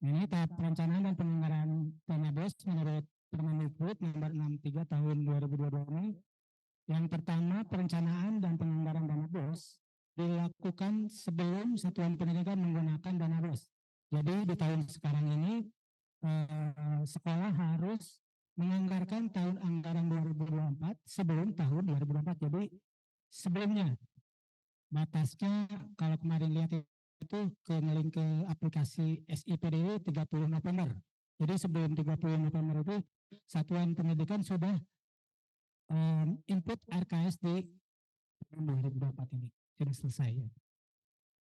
Ini tahap perencanaan dan penyelenggaraan dana BOS menurut Permendikbud nomor 63 tahun 2022 ini. Yang pertama, perencanaan dan penyelenggaraan dana BOS dilakukan sebelum satuan pendidikan menggunakan dana BOS. Jadi di tahun sekarang ini sekolah harus menganggarkan tahun anggaran 2024 sebelum tahun 2024. Jadi sebelumnya batasnya kalau kemarin lihat itu ke ngelink ke aplikasi SIPDW 30 November. Jadi sebelum 30 November itu satuan pendidikan sudah input RKS di tahun 2024 ini sudah selesai. Ya.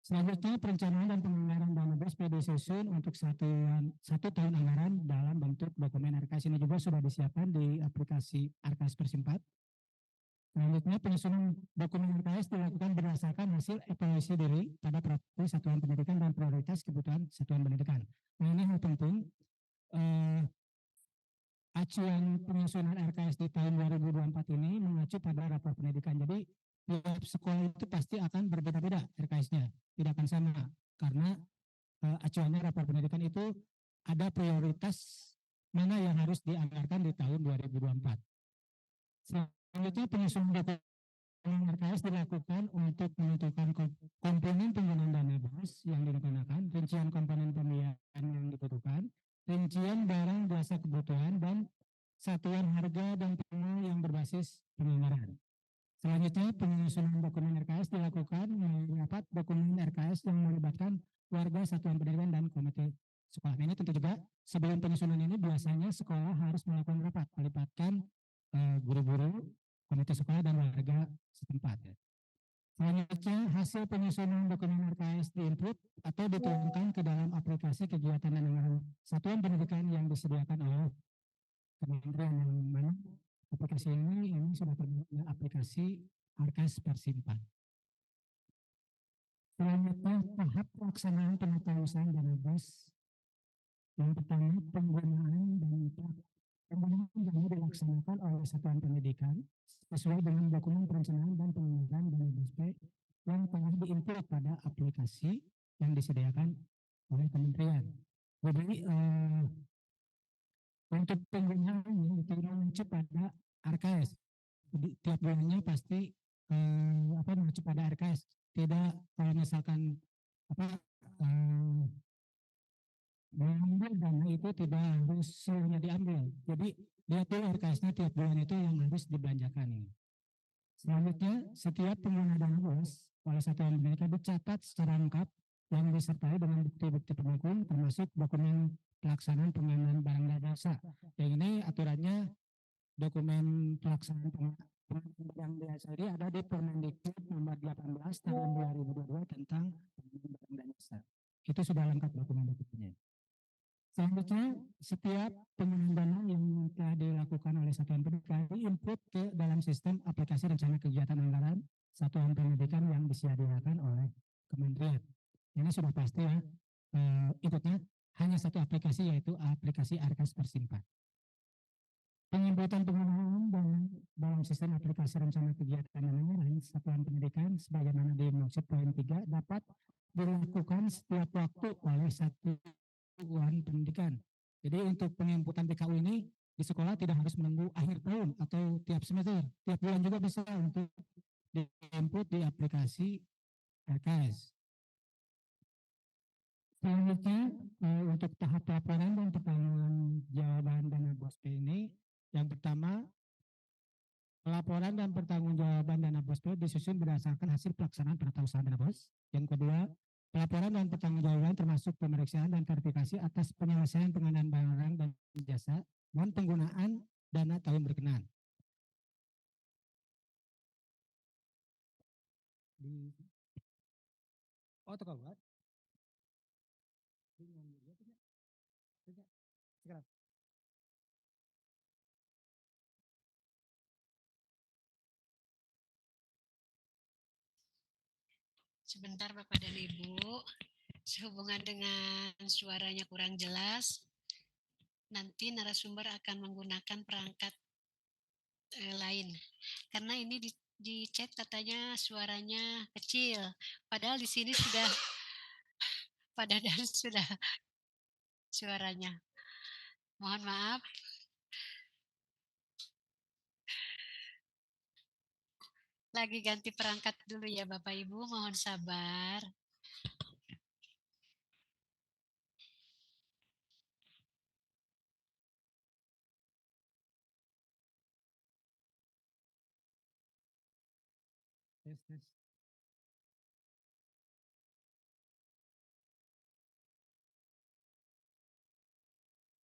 Selanjutnya perencanaan dan penyelenggaraan dana BOS disusun untuk satu tahun anggaran dalam bentuk dokumen RKS ini juga sudah disiapkan di aplikasi RKS Persimpat. Selanjutnya penyusunan dokumen RKS dilakukan berdasarkan hasil evaluasi diri pada praktik satuan pendidikan dan prioritas kebutuhan satuan pendidikan. Nah ini hal penting. Acuan penyusunan RKS di tahun 2024 ini mengacu pada rapor pendidikan. Jadi tiap sekolah itu pasti akan berbeda-beda RKS-nya, tidak akan sama karena acuannya rapor pendidikan itu ada prioritas mana yang harus dianggarkan di tahun 2024. Selanjutnya penyusunan dokumen RKS dilakukan untuk menentukan komponen penggunaan dana BOS yang digunakan, rincian komponen pembiayaan yang dibutuhkan, rincian barang jasa kebutuhan, dan satuan harga dan pengelola yang berbasis penganggaran. Selanjutnya, penyusunan dokumen RKS dilakukan melalui rapat dokumen RKS yang melibatkan warga satuan pendidikan dan komite sekolah. Ini tentu juga sebelum penyusunan ini biasanya sekolah harus melakukan rapat, melibatkan guru-guru, komite sekolah, dan warga setempat. Ya. Selanjutnya, hasil penyusunan dokumen RKS diinput atau dituangkan ke dalam aplikasi kegiatan dan anggaran satuan pendidikan yang disediakan oleh kementerian yang mana aplikasi ini sudah terbuka aplikasi RKS Persimpan. Selanjutnya, tahap pelaksanaan penatausahaan dana BOS. Yang pertama, penggunaan dana dilaksanakan oleh satuan pendidikan sesuai dengan dokumen perencanaan dan penyelenggaraan dana BOS yang telah diinput pada aplikasi yang disediakan oleh kementerian. Jadi untuk penggunaannya itu mengacu pada RKS. Jadi, tiap bulannya pasti mengacu pada RKS. Tidak kalau misalkan mengambil dana itu tidak harus seluruhnya diambil. Jadi lihat dulu RKS-nya tiap bulan itu yang harus dibelanjakan ini. Selanjutnya, setiap pengguna dana BOS oleh satuan pendidikan dicatat secara lengkap yang disertai dengan bukti-bukti pendukung termasuk dokumen pelaksanaan pengenalan barang dan jasa. Yang ini aturannya dokumen pelaksanaan yang diasari ada di Permendikbud nomor 18 tahun 2022 tentang pengenalan barang dan jasa. Itu sudah lengkap dokumen-dokumennya. Selanjutnya, setiap penggunaan dana yang telah dilakukan oleh satuan pendidikan diinput ke dalam sistem aplikasi rencana kegiatan anggaran satuan pendidikan yang disediakan oleh kementerian. Ini sudah pasti ya, inputnya hanya satu aplikasi yaitu aplikasi RKS Persimpan. Penginputan penggunaan dana dalam sistem aplikasi rencana kegiatan anggaran satuan pendidikan sebagaimana dimaksud poin 3 dapat dilakukan setiap waktu oleh satuan pendidikan. Jadi untuk penginputan PKU ini di sekolah tidak harus menunggu akhir tahun atau tiap semester, tiap bulan juga bisa untuk diinput di aplikasi RKS. Selanjutnya untuk tahap laporan dan pertanggungan jawaban dana BOS ini, yang pertama laporan dan pertanggungjawaban dana BOS disusun berdasarkan hasil pelaksanaan penatausahaan dana BOS. Yang kedua, pelaporan dan pertanggungjawaban termasuk pemeriksaan dan verifikasi atas penyelesaian pengadaan barang dan jasa dan penggunaan dana tahun berkenaan. Oh, tukar buat. Sekarang. Sebentar Bapak dan Ibu, sehubungan dengan suaranya kurang jelas, nanti narasumber akan menggunakan perangkat lain. Karena ini di chat katanya suaranya kecil, padahal di sini sudah Pak Dadan sudah suaranya. Mohon maaf. Lagi ganti perangkat dulu ya Bapak Ibu, mohon sabar.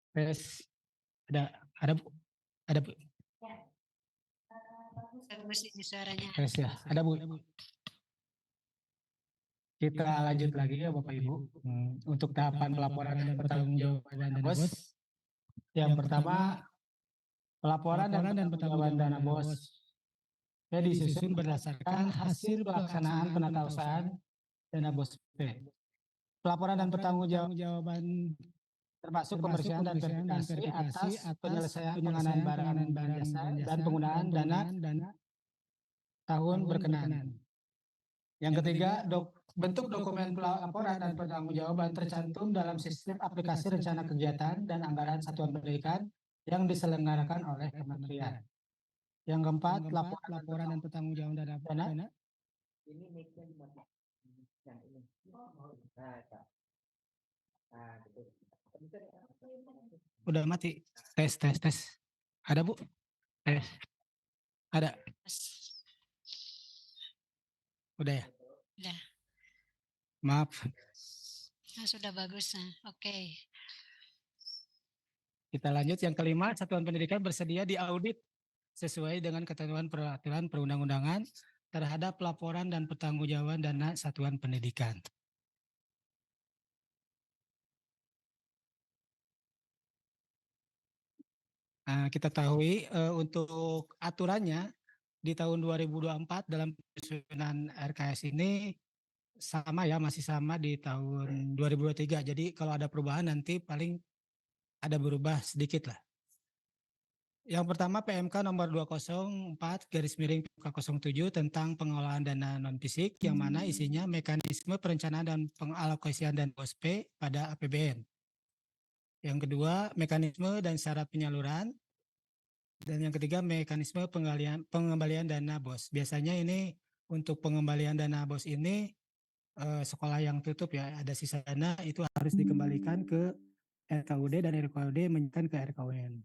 Tes, tes. Tes. Ada Bu. Ada Bu. Bagus ini suaranya. Tes ya. Ada Bu. Kita lanjut lagi ya Bapak Ibu. Untuk tahapan pelaporan dan pertanggungjawaban dana BOS. Yang pertama, pelaporan dan pertanggungjawaban dana BOS. Ya, disusun berdasarkan hasil pelaksanaan penata usahaan dana BOS P. Pelaporan dan pertanggungjawaban termasuk pembersihan dan verifikasi atas penyelesaian pengadaan barang dan jasa dan penggunaan dana tahun berkenaan. Yang ketiga, bentuk dokumen pelaporan dan pertanggungjawaban tercantum dalam sistem aplikasi rencana kegiatan dan anggaran satuan pendidikan yang diselenggarakan oleh kementerian. Yang keempat, laporan dan pertanggungjawaban dana. Udah mati. Tes. Ada Bu? Tes. Ada. Udah ya? Udah. Maaf. Nah, sudah bagus. Nah, oke. Kita lanjut yang kelima, satuan pendidikan bersedia diaudit sesuai dengan ketentuan peraturan perundang-undangan terhadap laporan dan pertanggungjawaban dana satuan pendidikan. Nah, kita ketahui untuk aturannya di tahun 2024 dalam penyusunan RKS ini sama ya, masih sama di tahun 2023. Jadi kalau ada perubahan nanti paling ada berubah sedikit lah. Yang pertama PMK nomor 204/07 tentang pengelolaan dana non-fisik yang mana isinya mekanisme perencanaan dan pengalokasian dana BOS P pada APBN. Yang kedua mekanisme dan syarat penyaluran. Dan yang ketiga mekanisme pengembalian dana BOS. Biasanya ini untuk pengembalian dana BOS ini sekolah yang tutup ya, ada sisa dana itu harus dikembalikan ke RKUD dan RKUD menyerahkan ke RKUN.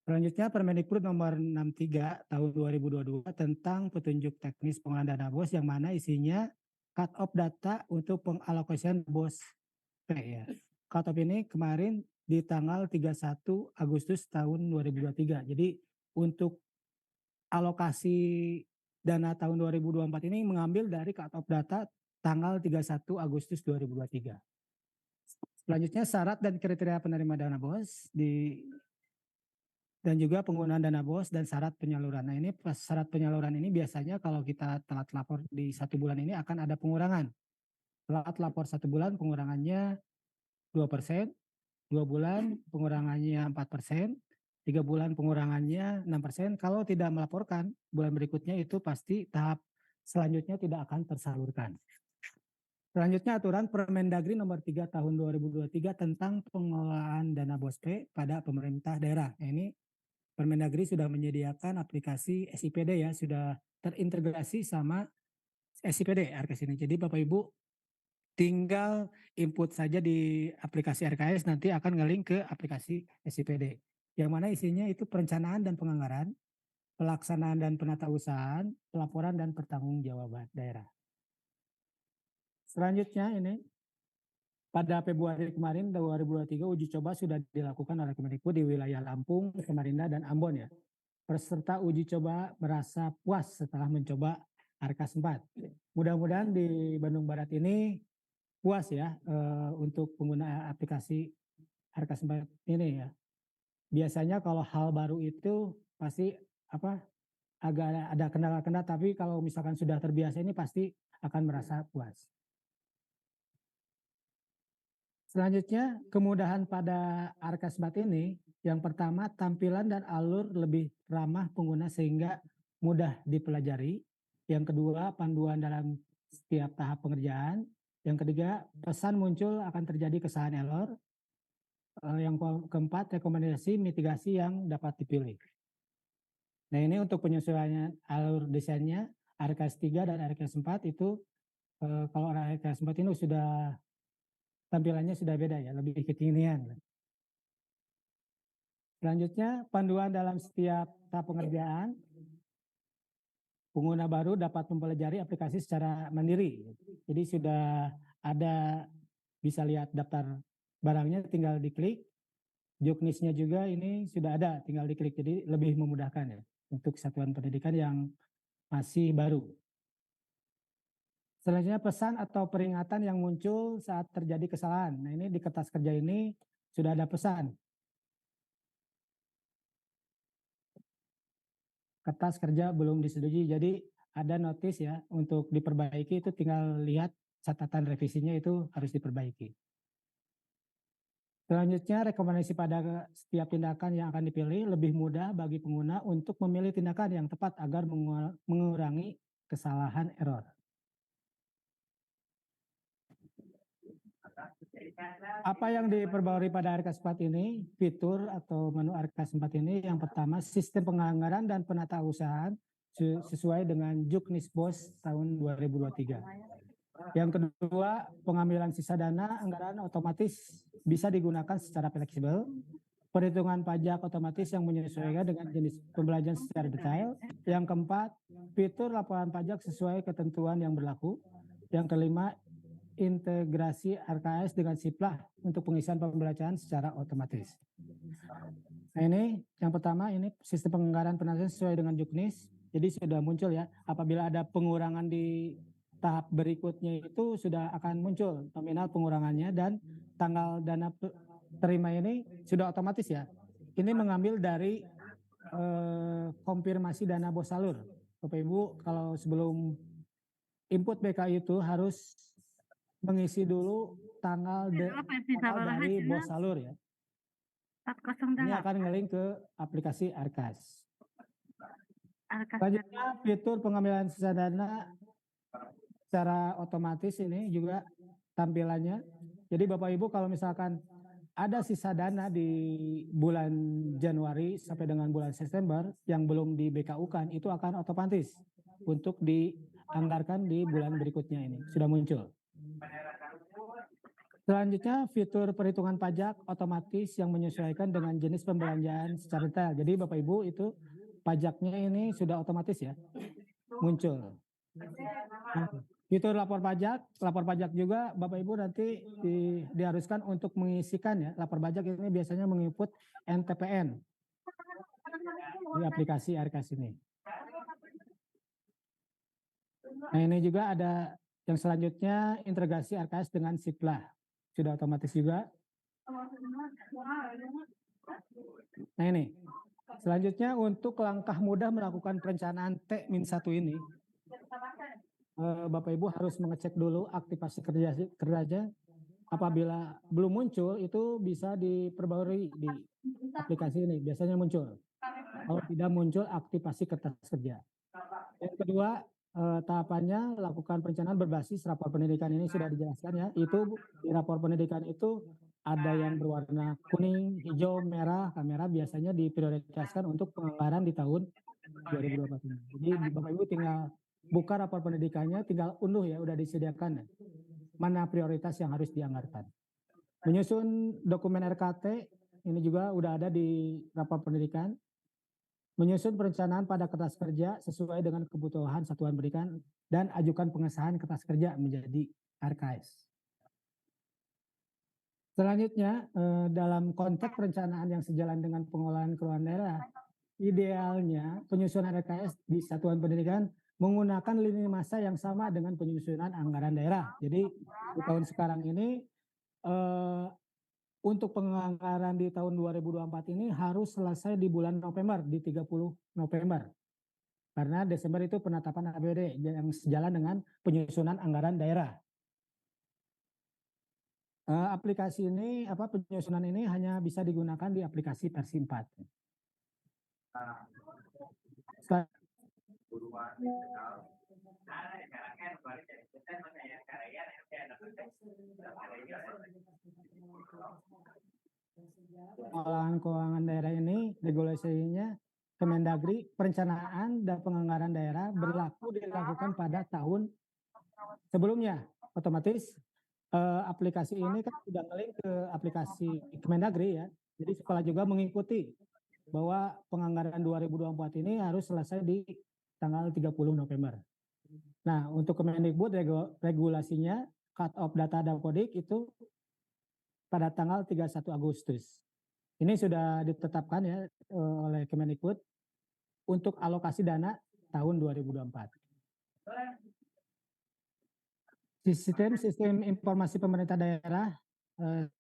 Selanjutnya Permendikbud nomor 63 tahun 2022 tentang petunjuk teknis pengelolaan dana BOS yang mana isinya cut off data untuk pengalokasian BOS P ya. Cut off ini kemarin di tanggal 31 Agustus tahun 2023. Jadi untuk alokasi dana tahun 2024 ini mengambil dari cut off data tanggal 31 Agustus 2023. Selanjutnya syarat dan kriteria penerima dana BOS dan juga penggunaan dana BOS dan syarat penyaluran. Nah ini syarat penyaluran ini biasanya kalau kita telat lapor di 1 bulan ini akan ada pengurangan. Telat lapor 1 bulan pengurangannya 2%, 2 bulan pengurangannya 4%, 3 bulan pengurangannya 6%. Kalau tidak melaporkan bulan berikutnya itu pasti tahap selanjutnya tidak akan tersalurkan. Selanjutnya aturan Permendagri nomor 3 tahun 2023 tentang pengelolaan dana BOS P pada pemerintah daerah. Ini Permendagri sudah menyediakan aplikasi SIPD ya, sudah terintegrasi sama SIPD RKS ini. Jadi Bapak Ibu tinggal input saja di aplikasi RKS, nanti akan nge-link ke aplikasi SIPD. Yang mana isinya itu perencanaan dan penganggaran, pelaksanaan dan penatausahaan, pelaporan dan pertanggungjawaban daerah. Selanjutnya ini pada Februari kemarin 2023 uji coba sudah dilakukan oleh Kemendikbud di wilayah Lampung, Samarinda, dan Ambon ya. Peserta uji coba merasa puas setelah mencoba RKS 4. Mudah-mudahan di Bandung Barat ini puas ya untuk pengguna aplikasi RKS 4 ini ya. Biasanya kalau hal baru itu pasti agak ada kendala-kendala, tapi kalau misalkan sudah terbiasa ini pasti akan merasa puas. Selanjutnya, kemudahan pada RKS 4 ini, yang pertama tampilan dan alur lebih ramah pengguna sehingga mudah dipelajari. Yang kedua, panduan dalam setiap tahap pengerjaan. Yang ketiga, pesan muncul akan terjadi kesalahan error. Yang keempat, rekomendasi mitigasi yang dapat dipilih. Nah, ini untuk penyesuaian alur desainnya RKS 3 dan RKS 4 itu kalau RKS 4 ini sudah tampilannya sudah beda ya, lebih kekinian. Selanjutnya, panduan dalam setiap tahap pengerjaan. Pengguna baru dapat mempelajari aplikasi secara mandiri. Jadi sudah ada, bisa lihat daftar barangnya, tinggal diklik. Juknisnya juga ini sudah ada, tinggal diklik. Jadi lebih memudahkan ya untuk satuan pendidikan yang masih baru. Selanjutnya, pesan atau peringatan yang muncul saat terjadi kesalahan. Nah, ini di kertas kerja ini sudah ada pesan. Kertas kerja belum disetujui, jadi ada notis ya untuk diperbaiki, itu tinggal lihat catatan revisinya itu harus diperbaiki. Selanjutnya, rekomendasi pada setiap tindakan yang akan dipilih lebih mudah bagi pengguna untuk memilih tindakan yang tepat agar mengurangi kesalahan error. Apa yang diperbarui pada RKS 4 ini, fitur atau menu RKS 4 ini, yang pertama sistem penganggaran dan penatausahaan sesuai dengan Juknis BOS tahun 2023. Yang kedua, pengambilan sisa dana anggaran otomatis bisa digunakan secara fleksibel. Perhitungan pajak otomatis yang menyesuaikan dengan jenis pembelanjaan secara detail. Yang keempat, fitur laporan pajak sesuai ketentuan yang berlaku. Yang kelima, integrasi RKS dengan Siplah untuk pengisian pembelanjaan secara otomatis. Nah, ini yang pertama, ini sistem penganggaran penasihat sesuai dengan Juknis. Jadi sudah muncul ya, apabila ada pengurangan di tahap berikutnya itu sudah akan muncul nominal pengurangannya, dan tanggal dana terima ini sudah otomatis ya. Ini mengambil dari konfirmasi dana bos salur. Bapak Ibu, kalau sebelum input BK itu harus mengisi dulu tanggal dari bos salur ya. Ini akan ngelink ke aplikasi RKS. Selanjutnya, fitur pengambilan sisa dana secara otomatis ini juga tampilannya. Jadi Bapak Ibu kalau misalkan ada sisa dana di bulan Januari sampai dengan bulan September yang belum di BKU-kan, itu akan otomatis untuk dianggarkan di bulan berikutnya, ini sudah muncul. Selanjutnya, fitur perhitungan pajak otomatis yang menyesuaikan dengan jenis pembelanjaan secara detail. Jadi Bapak Ibu itu pajaknya ini sudah otomatis ya muncul. Fitur lapor pajak juga Bapak Ibu nanti diharuskan untuk mengisikan ya. Lapor pajak ini biasanya menginput NTPN di aplikasi RKS ini. Nah, ini juga ada yang selanjutnya, integrasi RKS dengan Siplah. Sudah otomatis juga. Nah, ini. Selanjutnya, untuk langkah mudah melakukan perencanaan T-1 ini, Bapak Ibu harus mengecek dulu aktivasi kerja. Apabila belum muncul, itu bisa diperbarui di aplikasi ini. Biasanya muncul. Kalau tidak muncul, aktivasi kertas kerja. Yang kedua, tahapannya lakukan perencanaan berbasis rapor pendidikan. Ini sudah dijelaskan ya. Itu di rapor pendidikan itu ada yang berwarna kuning, hijau, merah. Kamera biasanya diprioritaskan untuk penganggaran di tahun 2024 ini. Jadi Bapak Ibu tinggal buka rapor pendidikannya, tinggal unduh ya, udah disediakan ya. Mana prioritas yang harus dianggarkan. Menyusun dokumen RKT, ini juga udah ada di rapor pendidikan. Menyusun perencanaan pada kertas kerja sesuai dengan kebutuhan satuan pendidikan dan ajukan pengesahan kertas kerja menjadi RKS. Selanjutnya, dalam konteks perencanaan yang sejalan dengan pengelolaan keuangan daerah, idealnya penyusunan RKS di satuan pendidikan menggunakan lini masa yang sama dengan penyusunan anggaran daerah. Jadi di tahun sekarang ini untuk penganggaran di tahun 2024 ini harus selesai di bulan November, di 30 November. Karena Desember itu penetapan APBD yang sejalan dengan penyusunan anggaran daerah. Aplikasi ini, penyusunan ini hanya bisa digunakan di aplikasi versi 4. Pengelolaan keuangan daerah ini regulasinya Kemendagri, perencanaan dan penganggaran daerah berlaku dilakukan pada tahun sebelumnya. Otomatis aplikasi ini kan sudah ngelink ke aplikasi Kemendagri ya. Jadi sekolah juga mengikuti bahwa penganggaran 2024 ini harus selesai di tanggal 30 November. Nah, untuk Kemendikbud regulasinya cut off data Dapodik itu pada tanggal 31 Agustus. Ini sudah ditetapkan ya oleh Kemendikbud untuk alokasi dana tahun 2024. Sistem informasi pemerintah daerah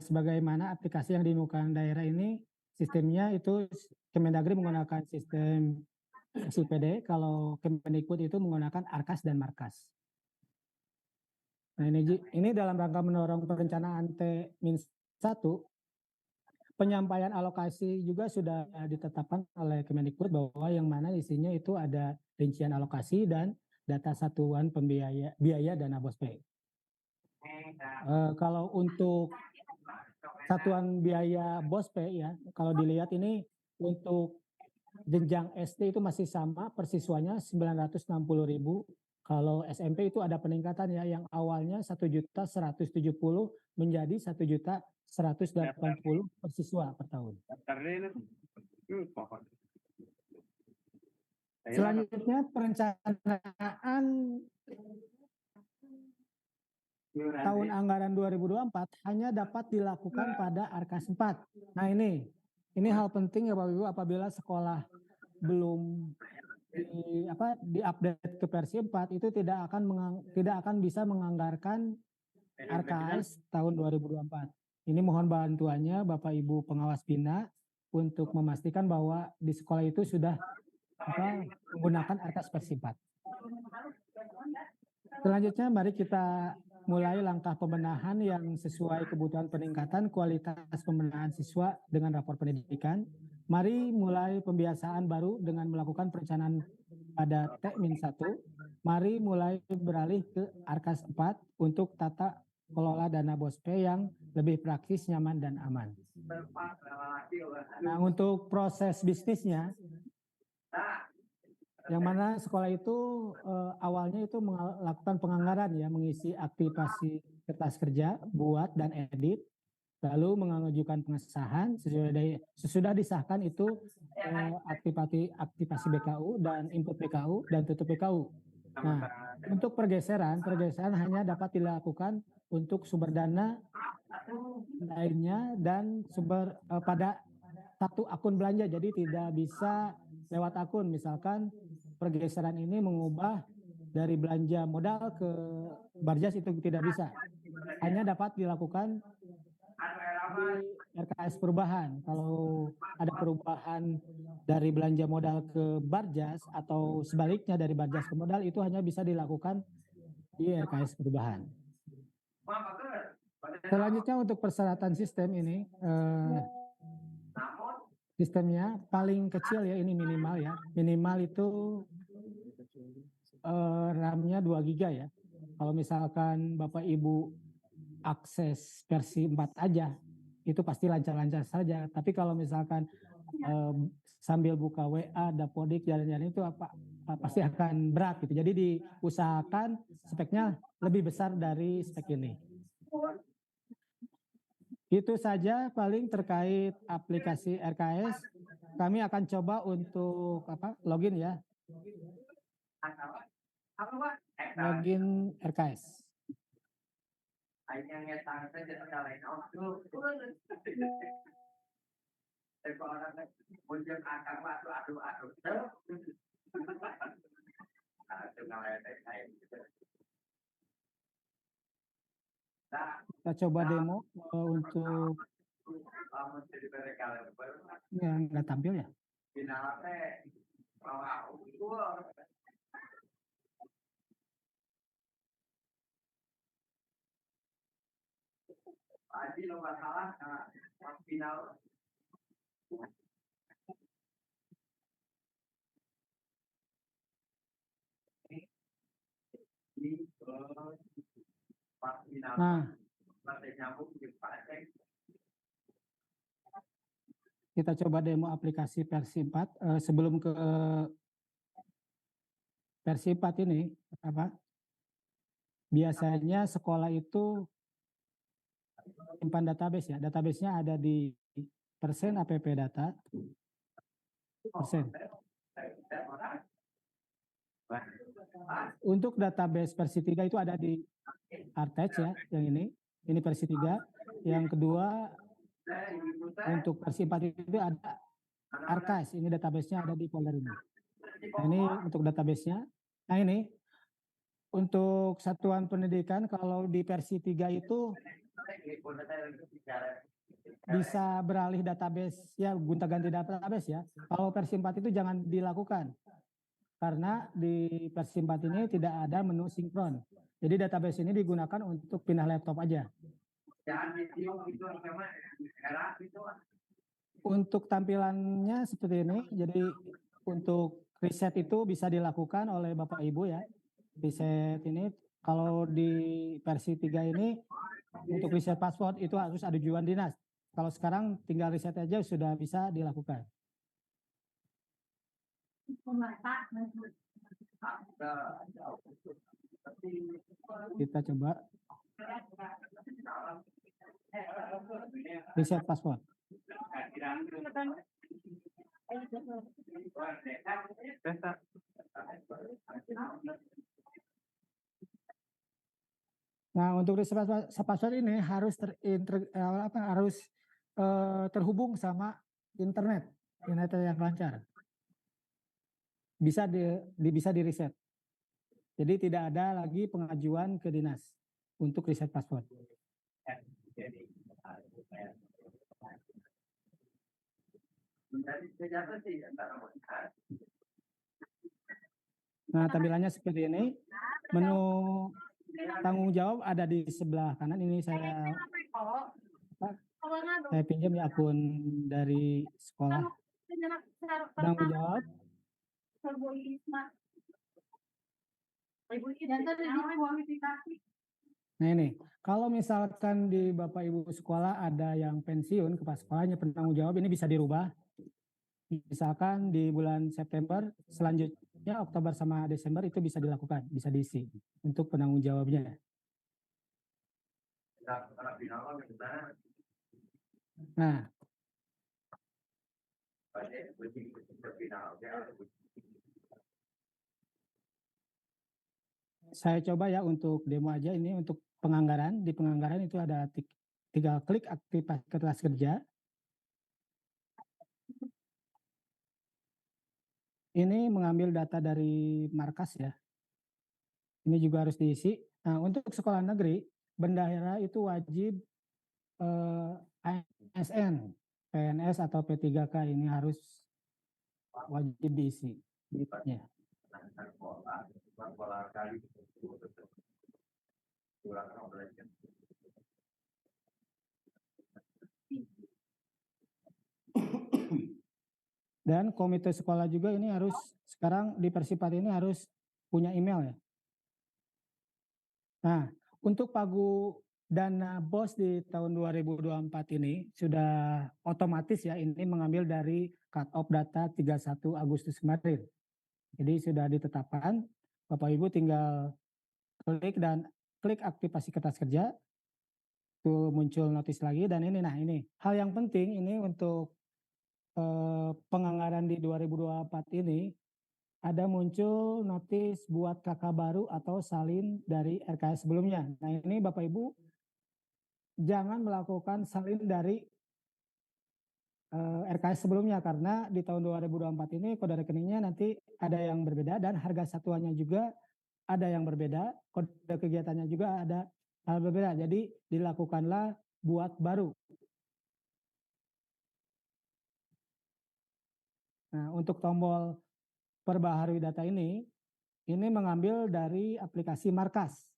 sebagaimana aplikasi yang dimiliki daerah ini sistemnya itu Kemendagri menggunakan sistem SIPD, kalau Kemendikbud itu menggunakan Arkas dan Markas. Nah ini dalam rangka mendorong perencanaan T-1, penyampaian alokasi juga sudah ditetapkan oleh Kemendikbud bahwa yang mana isinya itu ada rincian alokasi dan data satuan biaya dana BOSPE. Kalau untuk satuan biaya BOSPE ya, kalau dilihat ini untuk jenjang SD itu masih sama, persiswanya 960.000. Kalau SMP itu ada peningkatan ya, yang awalnya 1.170.000 menjadi 1.180.000 per siswa per tahun. Selanjutnya perencanaan tahun anggaran 2024 hanya dapat dilakukan pada Arkas 4. Nah ini hal penting ya Bapak Ibu, apabila sekolah belum diupdate ke versi 4 itu tidak akan bisa menganggarkan RKS tahun 2024. Ini mohon bantuannya Bapak Ibu pengawas bina untuk memastikan bahwa di sekolah itu sudah menggunakan RKS versi 4. Selanjutnya mari kita mulai langkah pembenahan yang sesuai kebutuhan peningkatan kualitas pembenahan siswa dengan rapor pendidikan. Mari mulai pembiasaan baru dengan melakukan perencanaan pada T-1. Mari mulai beralih ke Arkas 4 untuk tata kelola dana BOSPE yang lebih praktis, nyaman, dan aman. Nah, untuk proses bisnisnya, yang mana sekolah itu awalnya itu melakukan penganggaran ya, mengisi aktivasi kertas kerja, buat dan edit, lalu mengajukan pengesahan, sesudah disahkan itu aktivasi BKU dan input BKU dan tutup BKU. Nah, untuk pergeseran hanya dapat dilakukan untuk sumber dana lainnya dan sumber pada satu akun belanja, jadi tidak bisa lewat akun. Misalkan pergeseran ini mengubah dari belanja modal ke Barjas itu tidak bisa, hanya dapat dilakukan di RKS perubahan. Kalau ada perubahan dari belanja modal ke Barjas atau sebaliknya dari Barjas ke modal, itu hanya bisa dilakukan di RKS perubahan. Selanjutnya untuk persyaratan sistem ini, sistemnya paling kecil ya, ini minimal ya, minimal itu RAM-nya 2 GB ya. Kalau misalkan Bapak Ibu akses versi 4 aja, itu pasti lancar-lancar saja. Tapi kalau misalkan sambil buka WA, Dapodik, jalan-jalan itu pasti akan berat gitu. Jadi diusahakan speknya lebih besar dari spek ini. Itu saja paling terkait aplikasi RKS. Kami akan coba untuk login ya. Login RKS. Kita coba demo untuk yang nggak tampil ya. Nah, Kita coba demo aplikasi versi 4. Sebelum ke versi 4 ini, biasanya sekolah itu simpan database ya. Database-nya ada di persen app data, persen. Untuk database versi 3 itu ada di Artech ya, yang ini versi 3. Yang kedua, untuk versi 4 itu ada Archive, ini database-nya ada di folder ini. Nah, ini untuk database-nya. Nah, ini untuk satuan pendidikan kalau di versi 3 itu bisa beralih database ya, gonta-ganti database ya. Kalau versi 4 itu jangan dilakukan. Karena di versi 4 ini tidak ada menu sinkron. Jadi database ini digunakan untuk pindah laptop aja. Untuk tampilannya seperti ini. Jadi untuk reset itu bisa dilakukan oleh Bapak Ibu ya. Reset ini kalau di versi 3 ini untuk reset password itu harus ada ajuan dinas. Kalau sekarang tinggal reset aja sudah bisa dilakukan. Kita coba reset password. Nah, untuk reset password ini harus terhubung sama internet yang lancar. Bisa di reset. Jadi tidak ada lagi pengajuan ke dinas untuk reset password. Nah, tampilannya seperti ini. Menu tanggung jawab ada di sebelah kanan. Ini saya pinjam ya akun dari sekolah. Tanggung jawab. Nah ini, kalau misalkan di Bapak Ibu sekolah ada yang pensiun, kepala sekolahnya penanggung jawab, ini bisa dirubah. Misalkan di bulan September, selanjutnya Oktober sama Desember itu bisa dilakukan, bisa diisi untuk penanggung jawabnya. Nah, saya coba ya untuk demo aja ini untuk penganggaran. Di penganggaran itu ada tinggal klik aktifasi kertas kerja. Ini mengambil data dari markas ya. Ini juga harus diisi. Nah, untuk sekolah negeri, bendahara itu wajib ASN, PNS atau P3K ini harus wajib diisi. Ya. Dan komite sekolah juga ini harus sekarang di versi 4 ini harus punya email ya. Nah, untuk pagu dana BOS di tahun 2024 ini sudah otomatis ya, ini mengambil dari cut off data 31 Agustus kemarin. Jadi sudah ditetapkan, Bapak Ibu tinggal klik aktifasi kertas kerja, itu muncul notis lagi dan ini, nah ini hal yang penting ini untuk penganggaran di 2024 ini ada muncul notis buat kakak baru atau salin dari RKS sebelumnya. Nah ini Bapak Ibu jangan melakukan salin dari RKS sebelumnya karena di tahun 2024 ini kode rekeningnya nanti ada yang berbeda dan harga satuannya juga ada yang berbeda, kode kegiatannya juga ada hal berbeda. Jadi dilakukanlah buat baru. Nah, untuk tombol perbaharui data ini mengambil dari aplikasi Markas.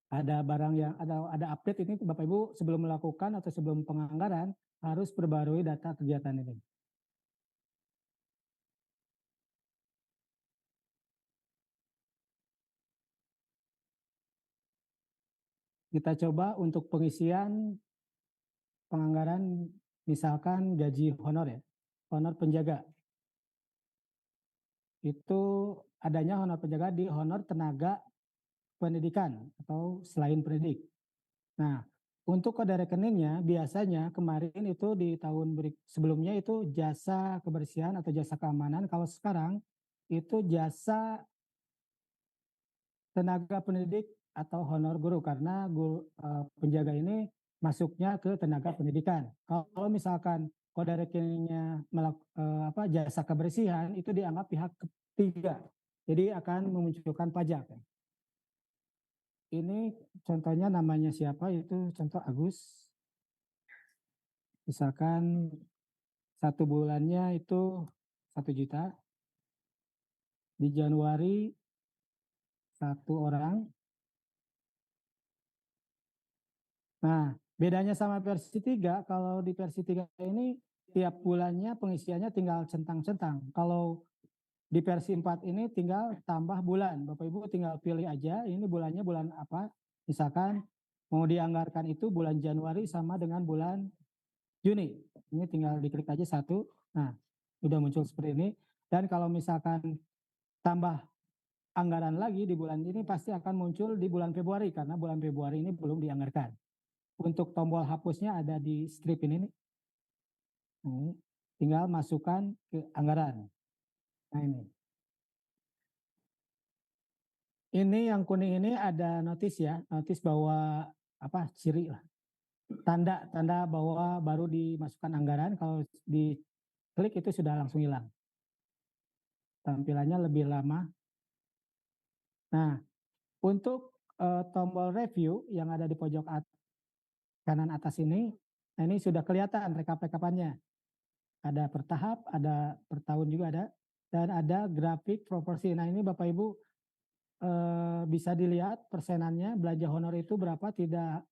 Ada barang yang ada update ini Bapak Ibu sebelum melakukan atau sebelum penganggaran harus perbarui data kegiatan ini. Kita coba untuk pengisian penganggaran misalkan gaji honor ya, honor penjaga. Itu adanya honor penjaga di honor tenaga pendidikan atau selain pendidik. Nah, untuk kode rekeningnya biasanya kemarin itu di tahun sebelumnya itu jasa kebersihan atau jasa keamanan. Kalau sekarang itu jasa tenaga pendidik atau honor guru karena penjaga ini masuknya ke tenaga pendidikan. Kalau misalkan kode rekeningnya jasa kebersihan itu dianggap pihak ketiga. Jadi akan memunculkan pajak. Ini contohnya namanya siapa, itu contoh Agus. Misalkan 1 bulannya itu 1 juta. Di Januari 1 orang. Nah, bedanya sama versi 3, kalau di versi 3 ini tiap bulannya pengisiannya tinggal centang-centang. Kalau di versi 4 ini tinggal tambah bulan. Bapak Ibu tinggal pilih aja ini bulannya bulan apa. Misalkan mau dianggarkan itu bulan Januari sama dengan bulan Juni. Ini tinggal diklik aja 1. Nah, udah muncul seperti ini. Dan kalau misalkan tambah anggaran lagi di bulan ini pasti akan muncul di bulan Februari karena bulan Februari ini belum dianggarkan. Untuk tombol hapusnya ada di strip ini nih. Tinggal masukkan ke anggaran. Nah ini. Ini yang kuning ini ada notis ya, notis bahwa ciri lah. Tanda bahwa baru dimasukkan anggaran, kalau diklik itu sudah langsung hilang. Tampilannya lebih lama. Nah, untuk tombol review yang ada di pojok kanan atas ini, nah ini sudah kelihatan rekap-rekapannya. Ada per tahap, ada per tahun juga ada, dan ada grafik proporsi. Nah ini Bapak Ibu bisa dilihat persenannya belanja honor itu berapa, tidak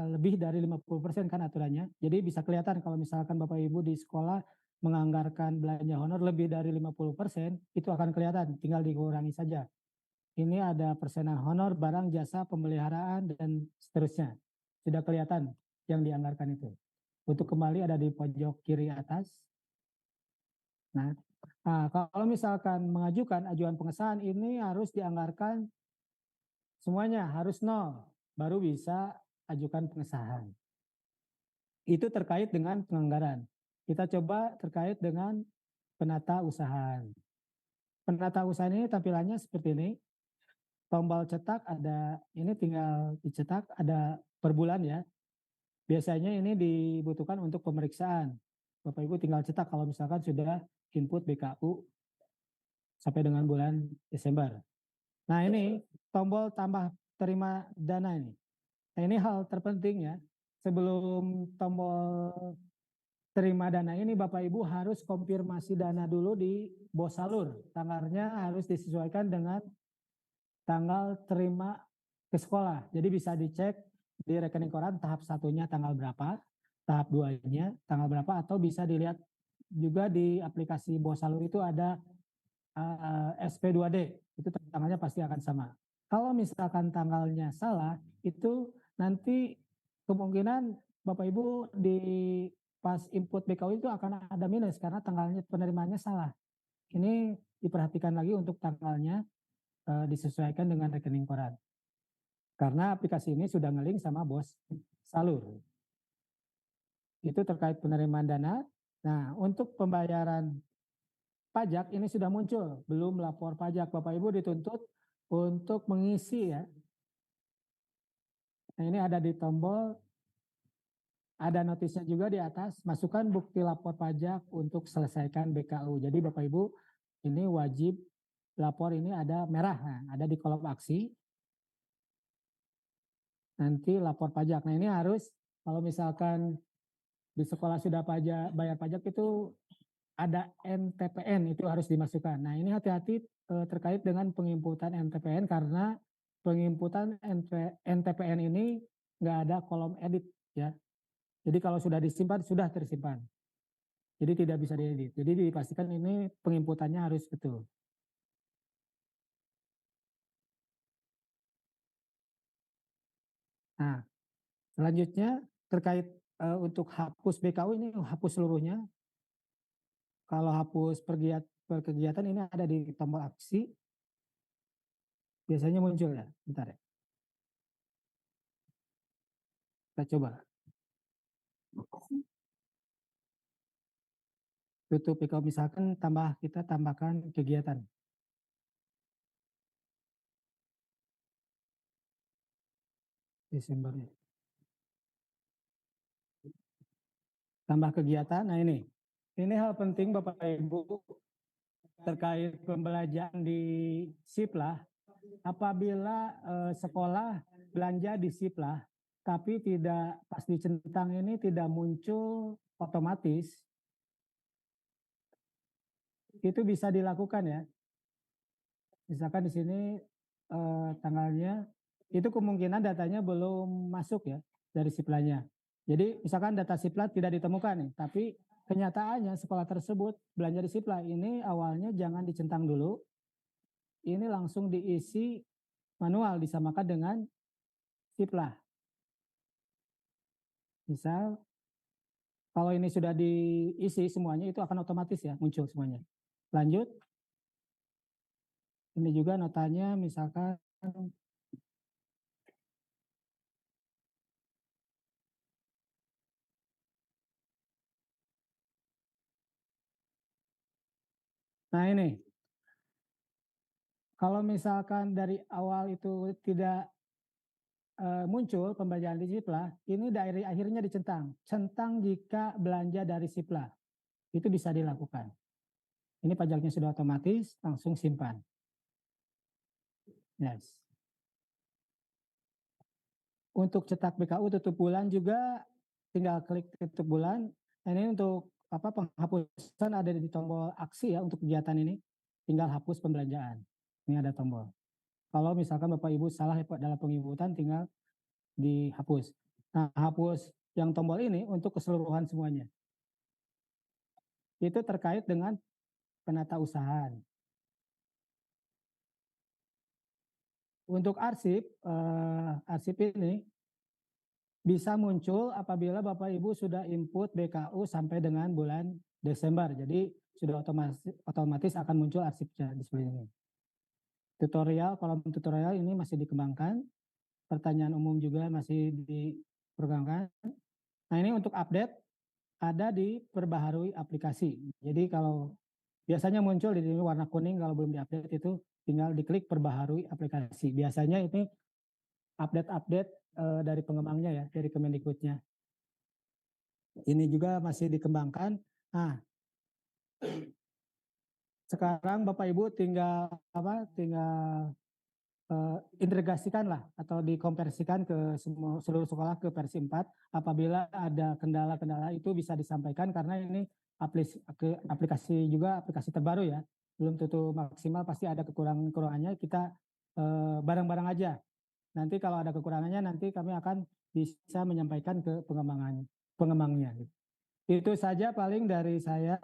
lebih dari 50% kan aturannya. Jadi bisa kelihatan kalau misalkan Bapak Ibu di sekolah menganggarkan belanja honor lebih dari 50%, itu akan kelihatan, tinggal dikurangi saja. Ini ada persenan honor, barang, jasa, pemeliharaan, dan seterusnya. Sudah kelihatan yang dianggarkan itu. Untuk kembali ada di pojok kiri atas. Nah, kalau misalkan mengajukan ajuan pengesahan ini harus dianggarkan semuanya, harus 0, baru bisa ajukan pengesahan. Itu terkait dengan penganggaran. Kita coba terkait dengan penata usahaan. Penata usahaan ini tampilannya seperti ini. Tombol cetak ada, ini tinggal dicetak, ada per bulan ya. Biasanya ini dibutuhkan untuk pemeriksaan. Bapak Ibu tinggal cetak kalau misalkan sudah input BKU sampai dengan bulan Desember. Nah ini tombol tambah terima dana ini. Nah ini hal terpenting ya. Sebelum tombol terima dana ini Bapak Ibu harus konfirmasi dana dulu di BOS Salur. Tanggalnya harus disesuaikan dengan tanggal terima ke sekolah. Jadi bisa dicek di rekening koran tahap 1-nya tanggal berapa, tahap 2-nya tanggal berapa, atau bisa dilihat juga di aplikasi BOS Salur itu ada SP2D, itu tanggalnya pasti akan sama. Kalau misalkan tanggalnya salah, itu nanti kemungkinan Bapak Ibu di pas input BKU itu akan ada minus karena tanggalnya penerimanya salah. Ini diperhatikan lagi untuk tanggalnya disesuaikan dengan rekening koran. Karena aplikasi ini sudah ngelink sama BOS Salur. Itu terkait penerimaan dana. Nah, untuk pembayaran pajak ini sudah muncul, belum lapor pajak. Bapak Ibu dituntut untuk mengisi ya. Nah, ini ada di tombol, ada notisnya juga di atas, masukkan bukti lapor pajak untuk selesaikan BKU. Jadi Bapak Ibu ini wajib lapor, ini ada merah, nah, ada di kolom aksi. Nanti lapor pajak. Nah ini harus kalau misalkan di sekolah sudah bayar pajak itu ada NTPN, itu harus dimasukkan. Nah ini hati-hati terkait dengan penginputan NTPN karena penginputan NTPN ini nggak ada kolom edit ya. Jadi kalau sudah disimpan sudah tersimpan. Jadi tidak bisa diedit. Jadi dipastikan ini penginputannya harus betul. Nah selanjutnya terkait untuk hapus BKU ini hapus seluruhnya. Kalau hapus per kegiatan ini ada di tombol aksi. Biasanya muncul ya. Bentar ya. Kita coba. Tutup BKU misalkan kita tambahkan kegiatan. Desember. Tambah kegiatan. Nah ini hal penting Bapak Ibu terkait pembelajaran di SIPLAH. Apabila sekolah belanja di SIPLAH, tapi tidak pas dicentang ini tidak muncul otomatis, itu bisa dilakukan ya. Misalkan di sini tanggalnya, itu kemungkinan datanya belum masuk ya dari SIPLAH-nya. Jadi misalkan data SIPLAH tidak ditemukan nih, tapi kenyataannya sekolah tersebut belanja di SIPLAH ini awalnya jangan dicentang dulu, ini langsung diisi manual disamakan dengan SIPLAH. Misal kalau ini sudah diisi semuanya itu akan otomatis ya muncul semuanya. Lanjut. Ini juga notanya misalkan nah ini. Kalau misalkan dari awal itu tidak muncul pembayaran di SIPLAH, ini dari akhirnya dicentang. Centang jika belanja dari SIPLAH. Itu bisa dilakukan. Ini pajaknya sudah otomatis, langsung simpan. Yes. Untuk cetak BKU tutup bulan juga tinggal klik tutup bulan. Ini untuk penghapusan ada di tombol aksi ya untuk kegiatan ini. Tinggal hapus pembelanjaan. Ini ada tombol. Kalau misalkan Bapak Ibu salah dalam penginputan tinggal dihapus. Nah, hapus yang tombol ini untuk keseluruhan semuanya. Itu terkait dengan penatausahaan. Untuk arsip ini bisa muncul apabila Bapak Ibu sudah input BKU sampai dengan bulan Desember. Jadi sudah otomatis akan muncul arsipnya di sebelah ini. Kolom tutorial ini masih dikembangkan. Pertanyaan umum juga masih diperkembangkan. Nah ini untuk update ada di perbaharui aplikasi. Jadi kalau biasanya muncul di sini warna kuning kalau belum diupdate itu tinggal diklik perbaharui aplikasi. Biasanya ini update dari pengembangnya ya, dari Kemendikbudnya. Ini juga masih dikembangkan. Nah, sekarang Bapak Ibu tinggal integrasikan lah atau dikonversikan ke seluruh sekolah ke versi 4. Apabila ada kendala-kendala itu bisa disampaikan karena ini aplikasi terbaru ya, belum tentu maksimal, pasti ada kekurangannya. Kita bareng-bareng aja. Nanti kalau ada kekurangannya nanti kami akan bisa menyampaikan ke pengembangnya. Itu saja paling dari saya.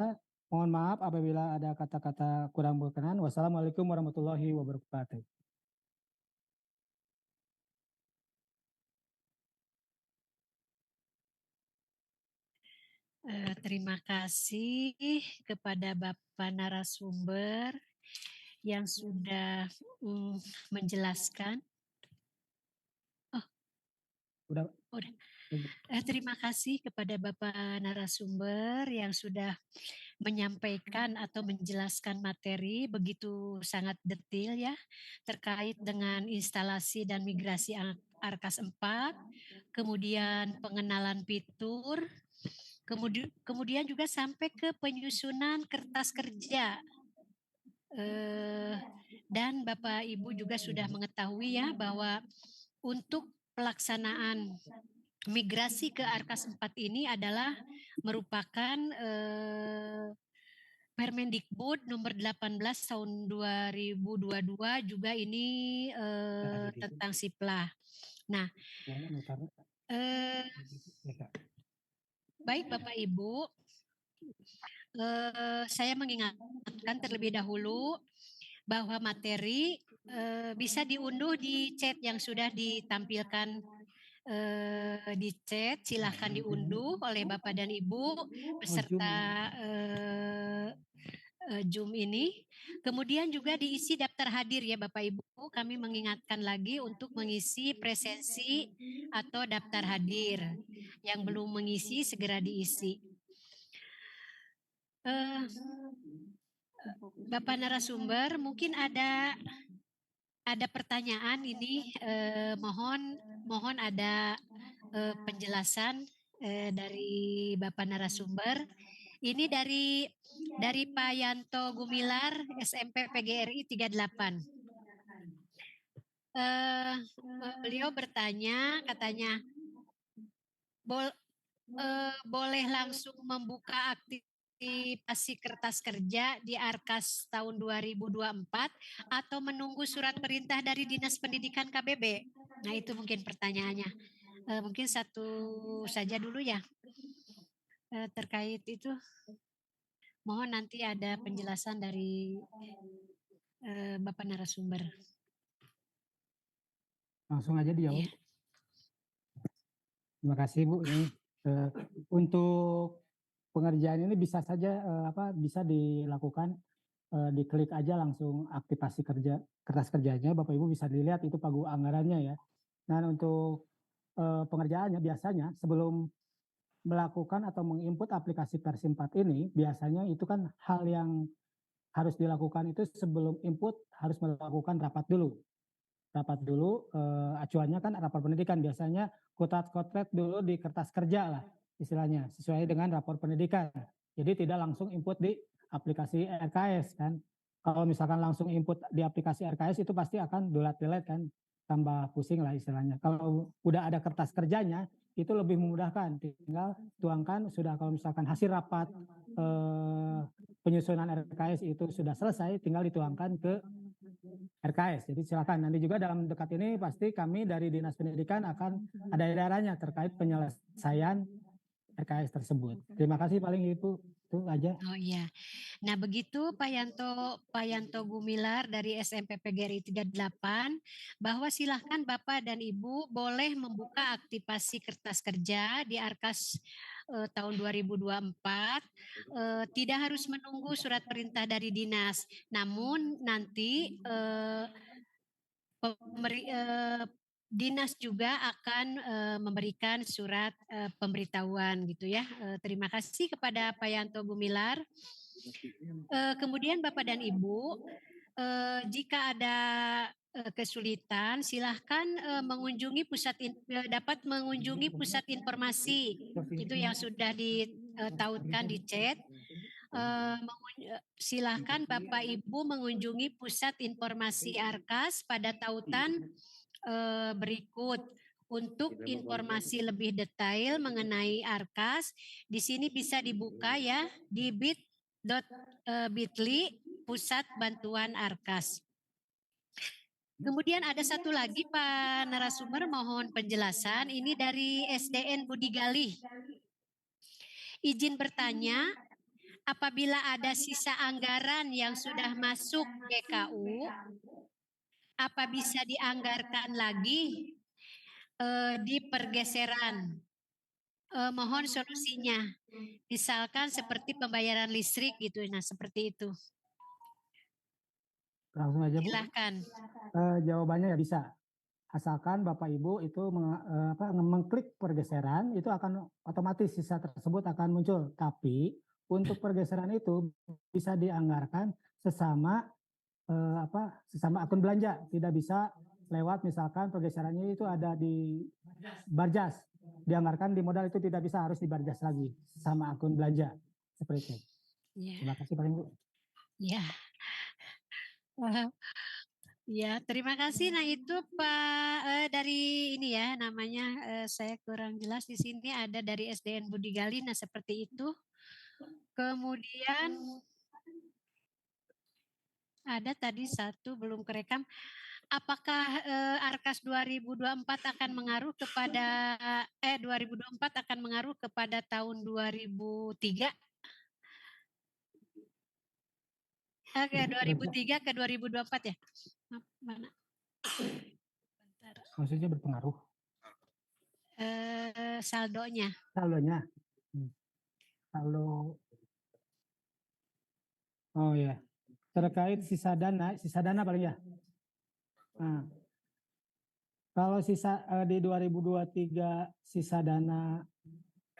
Mohon maaf apabila ada kata-kata kurang berkenan. Wassalamualaikum warahmatullahi wabarakatuh. Terima kasih kepada Bapak narasumber yang sudah menjelaskan. Udah. Terima kasih kepada Bapak narasumber yang sudah menyampaikan atau menjelaskan materi begitu sangat detail ya terkait dengan instalasi dan migrasi Arkas 4, kemudian pengenalan fitur, kemudian juga sampai ke penyusunan kertas kerja. Dan Bapak Ibu juga sudah mengetahui ya bahwa untuk pelaksanaan migrasi ke Arkas 4 ini adalah merupakan Permendikbud nomor 18 tahun 2022 juga ini tentang SIPLAH. Nah, baik Bapak Ibu, saya mengingatkan terlebih dahulu bahwa materi bisa diunduh di chat yang sudah ditampilkan di chat, silahkan diunduh oleh Bapak dan Ibu beserta Zoom ini. Kemudian juga diisi daftar hadir ya Bapak Ibu. Kami mengingatkan lagi untuk mengisi presensi atau daftar hadir. Yang belum mengisi segera diisi. Bapak narasumber, mungkin ada pertanyaan ini, mohon ada penjelasan dari Bapak narasumber. Ini dari Pak Yanto Gumilar, SMP PGRI 38. Beliau bertanya, katanya, boleh langsung membuka aktivasi kertas kerja di Arkas tahun 2024 atau menunggu surat perintah dari Dinas Pendidikan KBB? Nah, itu mungkin pertanyaannya. Mungkin satu saja dulu ya terkait itu. Mohon nanti ada penjelasan dari Bapak narasumber. Langsung aja dijawab. Iya. Terima kasih Bu. Ini untuk pengerjaan ini bisa saja bisa dilakukan, diklik aja langsung aktivasi kertas kerjanya, Bapak Ibu bisa dilihat itu pagu anggarannya ya. Nah untuk pengerjaannya biasanya sebelum melakukan atau menginput aplikasi versi 4 ini, biasanya itu kan hal yang harus dilakukan itu sebelum input harus melakukan rapat dulu. Acuannya kan rapor pendidikan, biasanya kotak-kotak dulu di kertas kerja lah istilahnya, sesuai dengan rapor pendidikan. Jadi tidak langsung input di aplikasi RKS kan. Kalau misalkan langsung input di aplikasi RKS itu pasti akan dulat-dulat kan, tambah pusing lah istilahnya. Kalau udah ada kertas kerjanya itu lebih memudahkan, tinggal tuangkan sudah, kalau misalkan hasil rapat penyusunan RKS itu sudah selesai, tinggal dituangkan ke RKS. Jadi silakan, nanti juga dalam dekat ini pasti kami dari Dinas Pendidikan akan ada edarannya terkait penyelesaian RKS tersebut. Terima kasih paling itu aja. Oh iya. Nah begitu Pak Yanto Gumilar dari SMP PGRI 38, bahwa silahkan Bapak dan Ibu boleh membuka aktivasi kertas kerja di Arkas tahun 2024, tidak harus menunggu surat perintah dari dinas, namun nanti dinas juga akan memberikan surat pemberitahuan gitu ya. Terima kasih kepada Pak Yanto Gumilar. Kemudian Bapak dan Ibu, jika ada kesulitan, silahkan dapat mengunjungi pusat informasi itu yang sudah ditautkan di chat. Silahkan Bapak Ibu mengunjungi pusat informasi Arkas pada tautan berikut. Untuk informasi lebih detail mengenai Arkas, di sini bisa dibuka ya di bit.ly Pusat Bantuan Arkas. Kemudian ada satu lagi Pak narasumber, mohon penjelasan. Ini dari SDN Budi Galih. Izin bertanya, apabila ada sisa anggaran yang sudah masuk GKU, apa bisa dianggarkan lagi di pergeseran? Mohon solusinya. Misalkan seperti pembayaran listrik gitu. Nah, seperti itu. Langsung aja Bu. Silahkan. Jawabannya ya bisa. Asalkan Bapak Ibu itu mengklik pergeseran, itu akan otomatis sisa tersebut akan muncul. Tapi untuk pergeseran itu bisa dianggarkan sesama akun belanja, tidak bisa lewat misalkan pergeserannya itu ada di Barjas, dianggarkan di modal itu tidak bisa, harus di Barjas lagi sama akun belanja seperti itu. Ya. Terima kasih paling Bu. Ya. Ya, terima kasih. Nah itu Pak dari ini ya namanya saya kurang jelas di sini, ada dari SDN Budi Gali. Nah seperti itu. Kemudian ada tadi satu belum kerekam. Apakah Arkas 2024 akan mengaruh kepada 2024 akan mengaruh kepada tahun 2003? Oke, 2003 ke 2024 ya. Mana? Maksudnya berpengaruh. saldonya. Saldonya. Saldo. Oh ya. Terkait sisa dana paling ya. Nah, kalau di 2023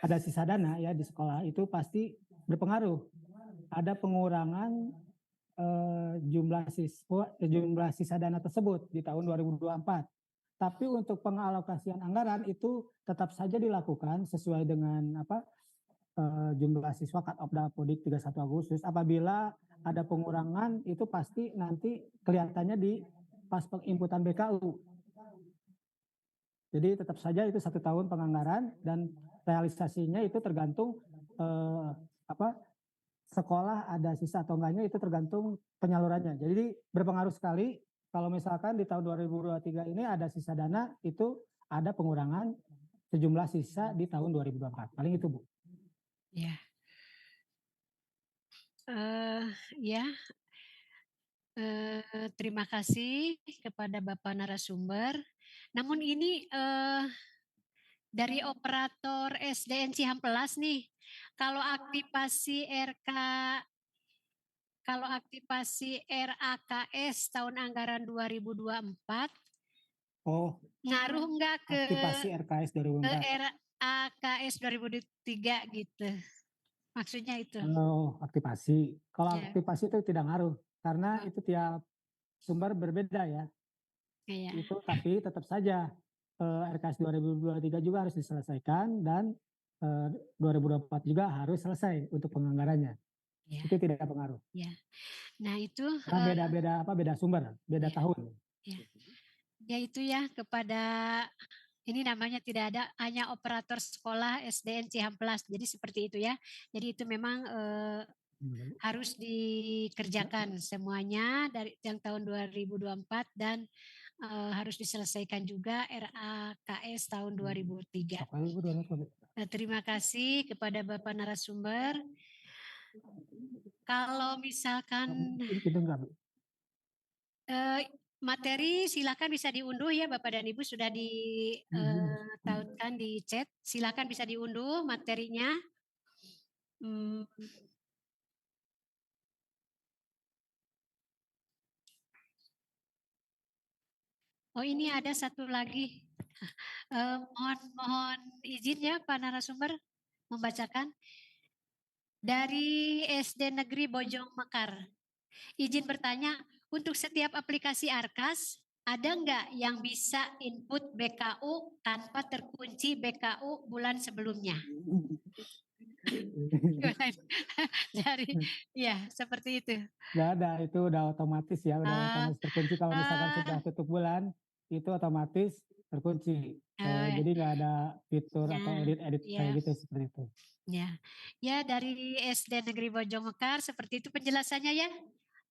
ada sisa dana ya di sekolah itu pasti berpengaruh. Ada pengurangan jumlah sisa dana tersebut di tahun 2024. Tapi untuk pengalokasian anggaran itu tetap saja dilakukan sesuai dengan jumlah siswa cut off Dapodik 31 Agustus. Apabila ada pengurangan itu pasti nanti kelihatannya di pas penginputan BKU. Jadi tetap saja itu 1 tahun penganggaran dan realisasinya itu tergantung sekolah ada sisa atau enggaknya itu tergantung penyalurannya. Jadi berpengaruh sekali kalau misalkan di tahun 2023 ini ada sisa dana itu ada pengurangan sejumlah sisa di tahun 2024. Paling itu Bu. Ya. Ya. Terima kasih kepada Bapak narasumber. Namun ini dari operator SDN Cihampelas nih, kalau aktivasi RAKS tahun anggaran 2024, ngaruh nggak ke aktivasi RKS 2024? RAKS 2023 gitu. Maksudnya itu. Oh, aktivasi. Kalau aktivasi itu tidak ngaruh karena itu tiap sumber berbeda ya. Iya. Itu tapi tetap saja RKS 2023 juga harus diselesaikan dan 2024 juga harus selesai untuk penganggarannya. Ya. Itu tidak pengaruh. Ya. Nah itu karena beda sumber, beda tahun. Ya. Ya itu ya kepada ini namanya tidak ada hanya operator sekolah SDN Cihampelas. Jadi seperti itu ya. Jadi itu memang harus dikerjakan semuanya dari yang tahun 2024 dan harus diselesaikan juga RAKS tahun 2003. Terima kasih kepada Bapak narasumber. Kalau misalkan materi silakan bisa diunduh ya Bapak dan Ibu sudah ditautkan di chat. Silakan bisa diunduh materinya. Oh ini ada satu lagi. Mohon izin ya Pak narasumber membacakan. Dari SD Negeri Bojong Mekar. Izin bertanya, untuk setiap aplikasi Arkas, ada nggak yang bisa input BKU tanpa terkunci BKU bulan sebelumnya? Dari ya seperti itu. Nggak ada, itu udah otomatis ya, udah otomatis terkunci. Kalau misalkan sudah tutup bulan, itu otomatis terkunci. Jadi nggak ada fitur atau edit kayak gitu seperti itu. Ya dari SD Negeri Bojong Mekar seperti itu penjelasannya ya.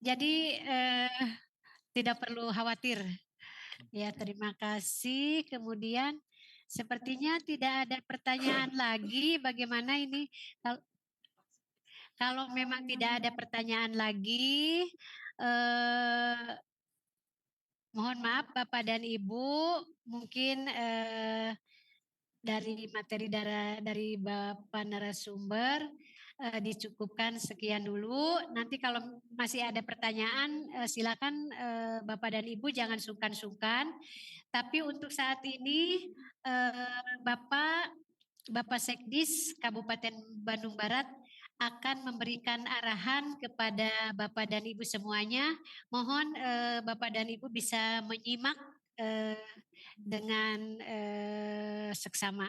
Jadi tidak perlu khawatir. Ya terima kasih. Kemudian sepertinya tidak ada pertanyaan lagi. Bagaimana ini? Kalau memang tidak ada pertanyaan lagi, mohon maaf Bapak dan Ibu, mungkin dari materi dari Bapak narasumber dicukupkan sekian dulu. Nanti kalau masih ada pertanyaan silakan Bapak dan Ibu jangan sungkan-sungkan. Tapi untuk saat ini Bapak Sekdis Kabupaten Bandung Barat akan memberikan arahan kepada Bapak dan Ibu semuanya. Mohon Bapak dan Ibu bisa menyimak dengan seksama.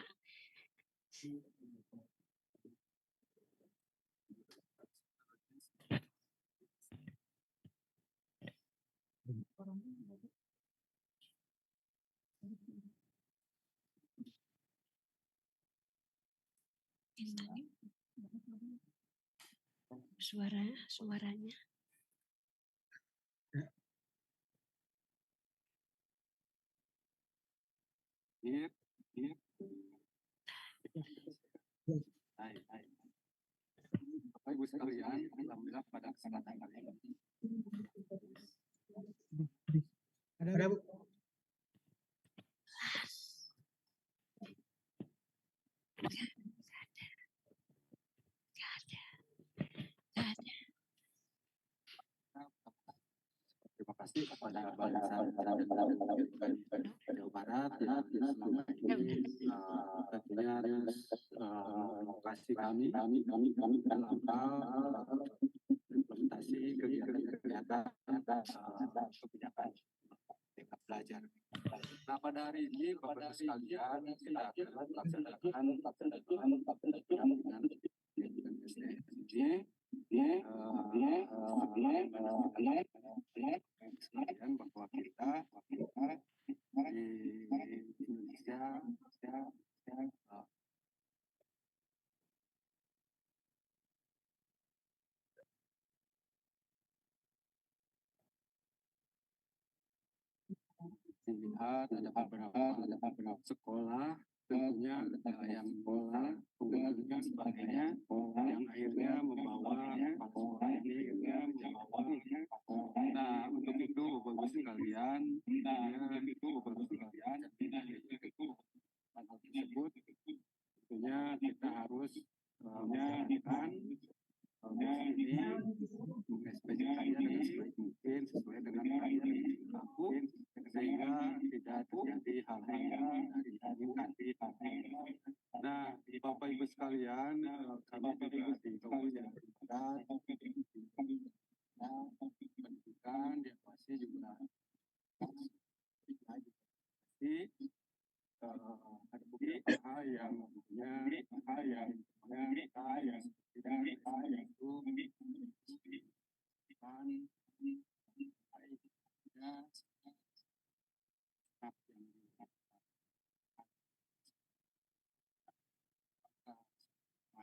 Suaranya. Bapak Ibu sekalian, alhamdulillah pada kesempatan kali ini. Ada Bu. kasih kepada barisan Jawa Barat yang selama ini tentunya lokasi kami dalam hal implementasi kegiatan kebijakan Merdeka Belajar. Nah, pada hari ini Bapak Ibu sekalian kita akan melaksanakan dengan sekalian bahwa kita di Indonesia dilihat ada beberapa sekolah tentunya yang sekolah dan sebagainya yang akhirnya membawa ini. Nah, untuk itu Bapak Ibu sekalian, hal tersebut tentunya kita harus menyampaikan ini mengekspresikannya dengan sebaik mungkin sesuai dengan peraturan yang berlaku sehingga tidak terjadi hal-hal yang diinginkan. Nah, Bapak Ibu sekalian, kami juga di Kabupaten Barat pendidikan diawasi juga ada beberapa hal yang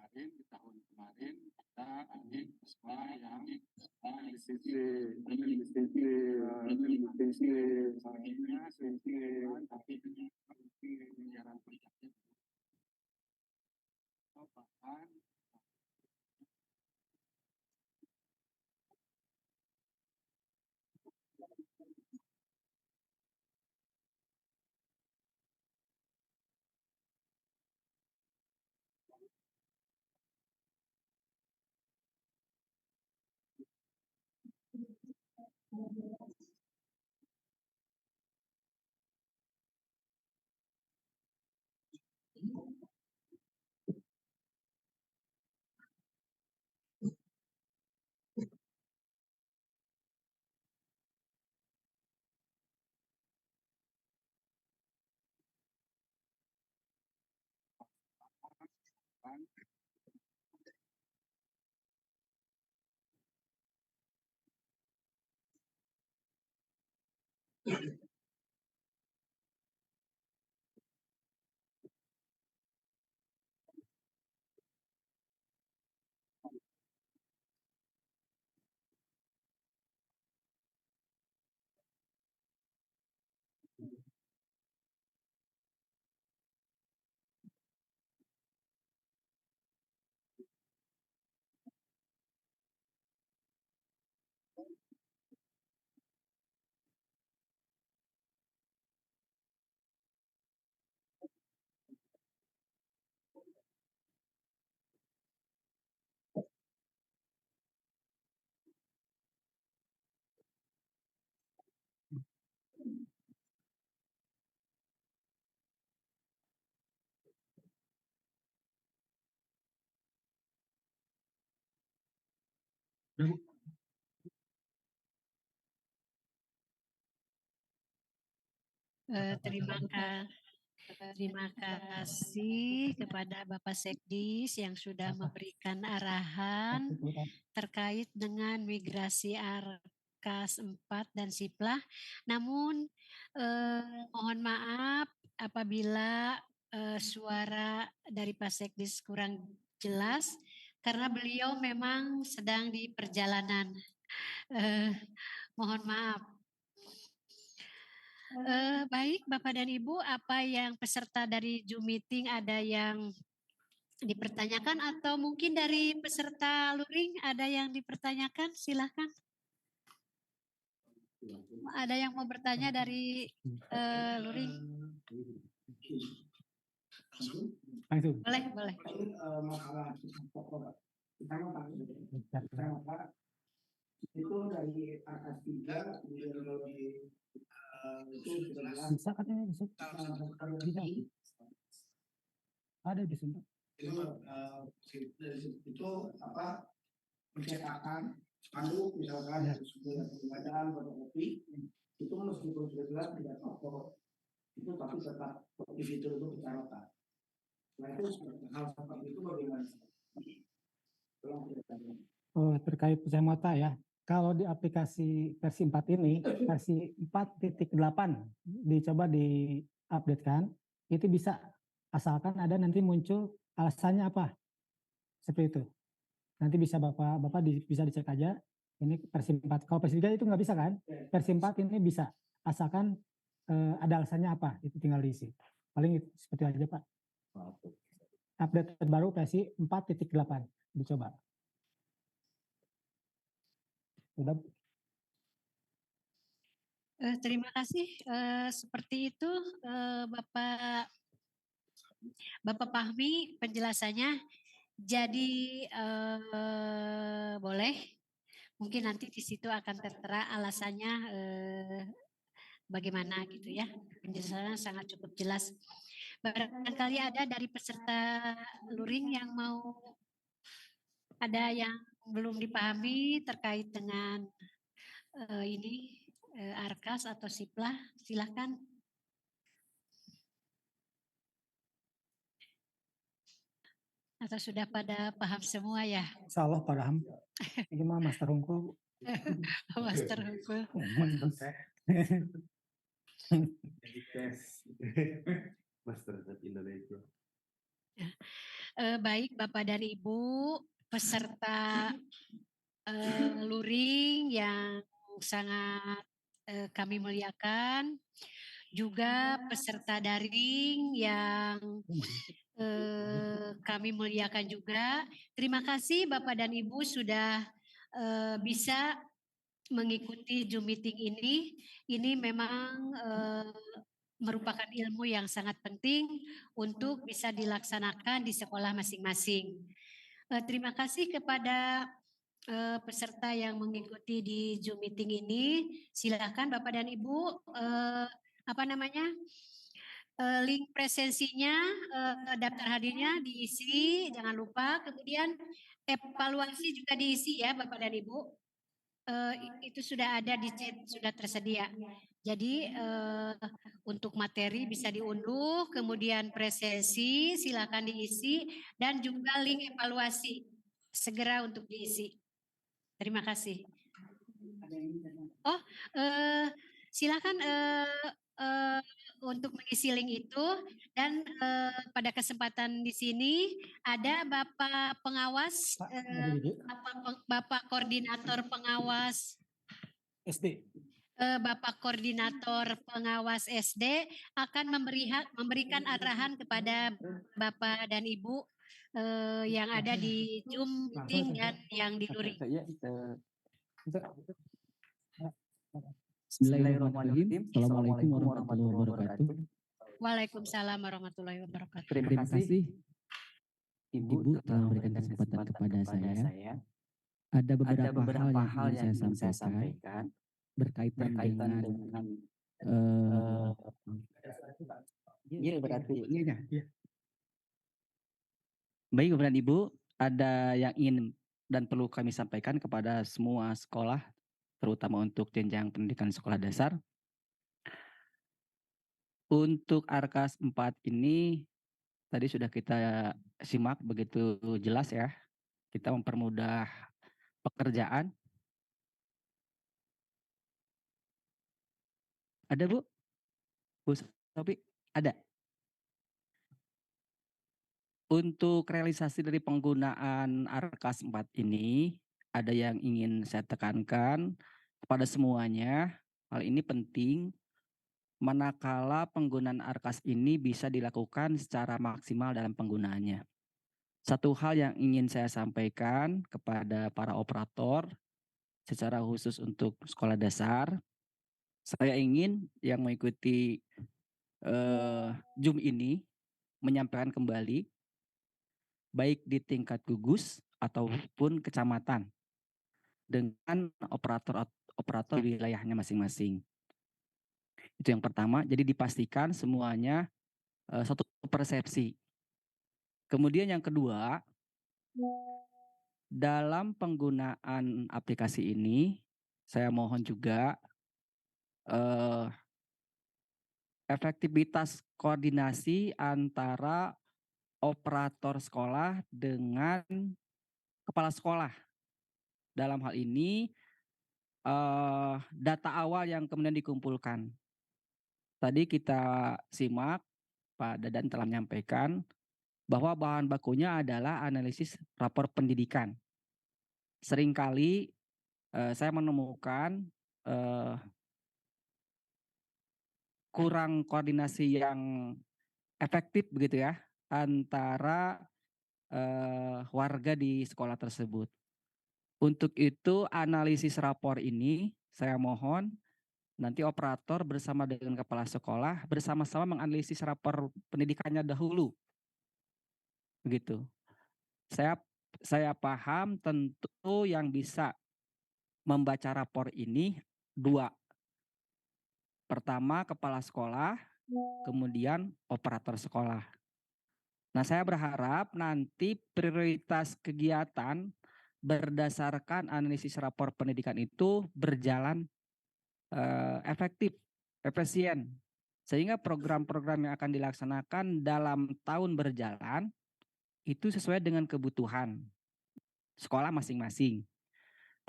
kemarin di tahun kemarin kita ambil sekolah yang di sisi tapi penjara berjalan bahkan Terima kasih kepada Bapak Sekdis yang sudah memberikan arahan terkait dengan migrasi Arkas 4 dan Siplah. Namun mohon maaf apabila suara dari Pak Sekdis kurang jelas karena beliau memang sedang di perjalanan. Mohon maaf. Baik Bapak dan Ibu, apa yang peserta dari Zoom meeting ada yang dipertanyakan atau mungkin dari peserta luring ada yang dipertanyakan? Silakan. Ada yang mau bertanya dari luring? Langsung. Boleh. itu dari angka 3 kemudian kalau di itu 13 Bisa katanya bisa. Bisa. Ada di sini. itu dari situ itu apa percetakan spanduk misalkan Ya. badan fotokopi itu meskipun sudah jelas tidak apa itu tapi tetap di fitur itu pencatatan. Nah itu hal seperti itu bagaimana? Tolong ceritakan. Oh, terkait kacamata ya. Kalau di aplikasi versi 4 ini, versi 4.8 dicoba diupdatekan, itu bisa asalkan ada nanti muncul alasannya apa. Seperti itu. Nanti bisa Bapak bisa dicek aja. Ini versi 4. Kalau versi 3 itu nggak bisa kan? Versi 4 ini bisa. Asalkan ada alasannya apa, itu tinggal diisi. Paling seperti aja Pak. Update terbaru versi 4.8 dicoba. Udah. Terima kasih. Seperti itu Bapak Fahmi penjelasannya. Jadi boleh mungkin nanti di situ akan tertera alasannya bagaimana gitu ya. Penjelasannya sangat cukup jelas. Barangkali ada dari peserta luring yang mau ada yang belum dipahami terkait dengan ini Arkas atau Siplah, silakan. Atau sudah pada paham semua ya? Insya Allah paham. Ini mah Master Hungkul. Master Hukum. Master Indonesia. Baik Bapak dan Ibu peserta luring yang sangat kami muliakan, juga peserta daring yang kami muliakan juga. Terima kasih Bapak dan Ibu sudah bisa mengikuti Zoom meeting ini. Ini memang merupakan ilmu yang sangat penting untuk bisa dilaksanakan di sekolah masing-masing. Terima kasih kepada peserta yang mengikuti di Zoom meeting ini. Silakan Bapak dan Ibu link presensinya, daftar hadirnya diisi, jangan lupa. Kemudian evaluasi juga diisi ya Bapak dan Ibu. Itu sudah ada di chat, sudah tersedia. Jadi untuk materi bisa diunduh, kemudian presensi silakan diisi, dan juga link evaluasi segera untuk diisi. Terima kasih. Oh, silakan untuk mengisi link itu, dan pada kesempatan di sini ada Bapak pengawas, Bapak koordinator pengawas SD. Bapak koordinator pengawas SD akan memberikan arahan kepada Bapak dan Ibu yang ada di Zoom meeting dan yang di luring. Bismillahirrahmanirrahim. Assalamualaikum warahmatullahi wabarakatuh. Waalaikumsalam warahmatullahi wabarakatuh. Terima kasih Ibu telah memberikan kesempatan kepada saya. Ada beberapa hal yang ingin saya sampaikan berkaitan dengan Baik Bapak dan Ibu, ada yang ingin dan perlu kami sampaikan kepada semua sekolah, terutama untuk jenjang pendidikan sekolah dasar. Untuk Arkas 4 ini tadi sudah kita simak begitu jelas ya. Kita mempermudah pekerjaan. Ada Bu? Bu Sophie? Ada. Untuk realisasi dari penggunaan Arkas 4 ini, ada yang ingin saya tekankan kepada semuanya. Hal ini penting manakala penggunaan Arkas ini bisa dilakukan secara maksimal dalam penggunaannya. Satu hal yang ingin saya sampaikan kepada para operator secara khusus untuk sekolah dasar, saya ingin yang mengikuti Zoom ini menyampaikan kembali baik di tingkat gugus ataupun kecamatan dengan operator di wilayahnya masing-masing. Itu yang pertama, jadi dipastikan semuanya satu persepsi. Kemudian yang kedua, dalam penggunaan aplikasi ini, saya mohon juga efektivitas koordinasi antara operator sekolah dengan kepala sekolah. Dalam hal ini, data awal yang kemudian dikumpulkan. Tadi kita simak, Pak Dadan telah menyampaikan bahwa bahan bakunya adalah analisis rapor pendidikan. Seringkali saya menemukan kurang koordinasi yang efektif begitu ya antara warga di sekolah tersebut. Untuk itu analisis rapor ini saya mohon nanti operator bersama dengan kepala sekolah bersama-sama menganalisis rapor pendidikannya dahulu. Begitu. Saya paham tentu yang bisa membaca rapor ini dua. Pertama kepala sekolah, kemudian operator sekolah. Nah, saya berharap nanti prioritas kegiatan berdasarkan analisis rapor pendidikan itu berjalan efektif, efisien. Sehingga program-program yang akan dilaksanakan dalam tahun berjalan itu sesuai dengan kebutuhan sekolah masing-masing.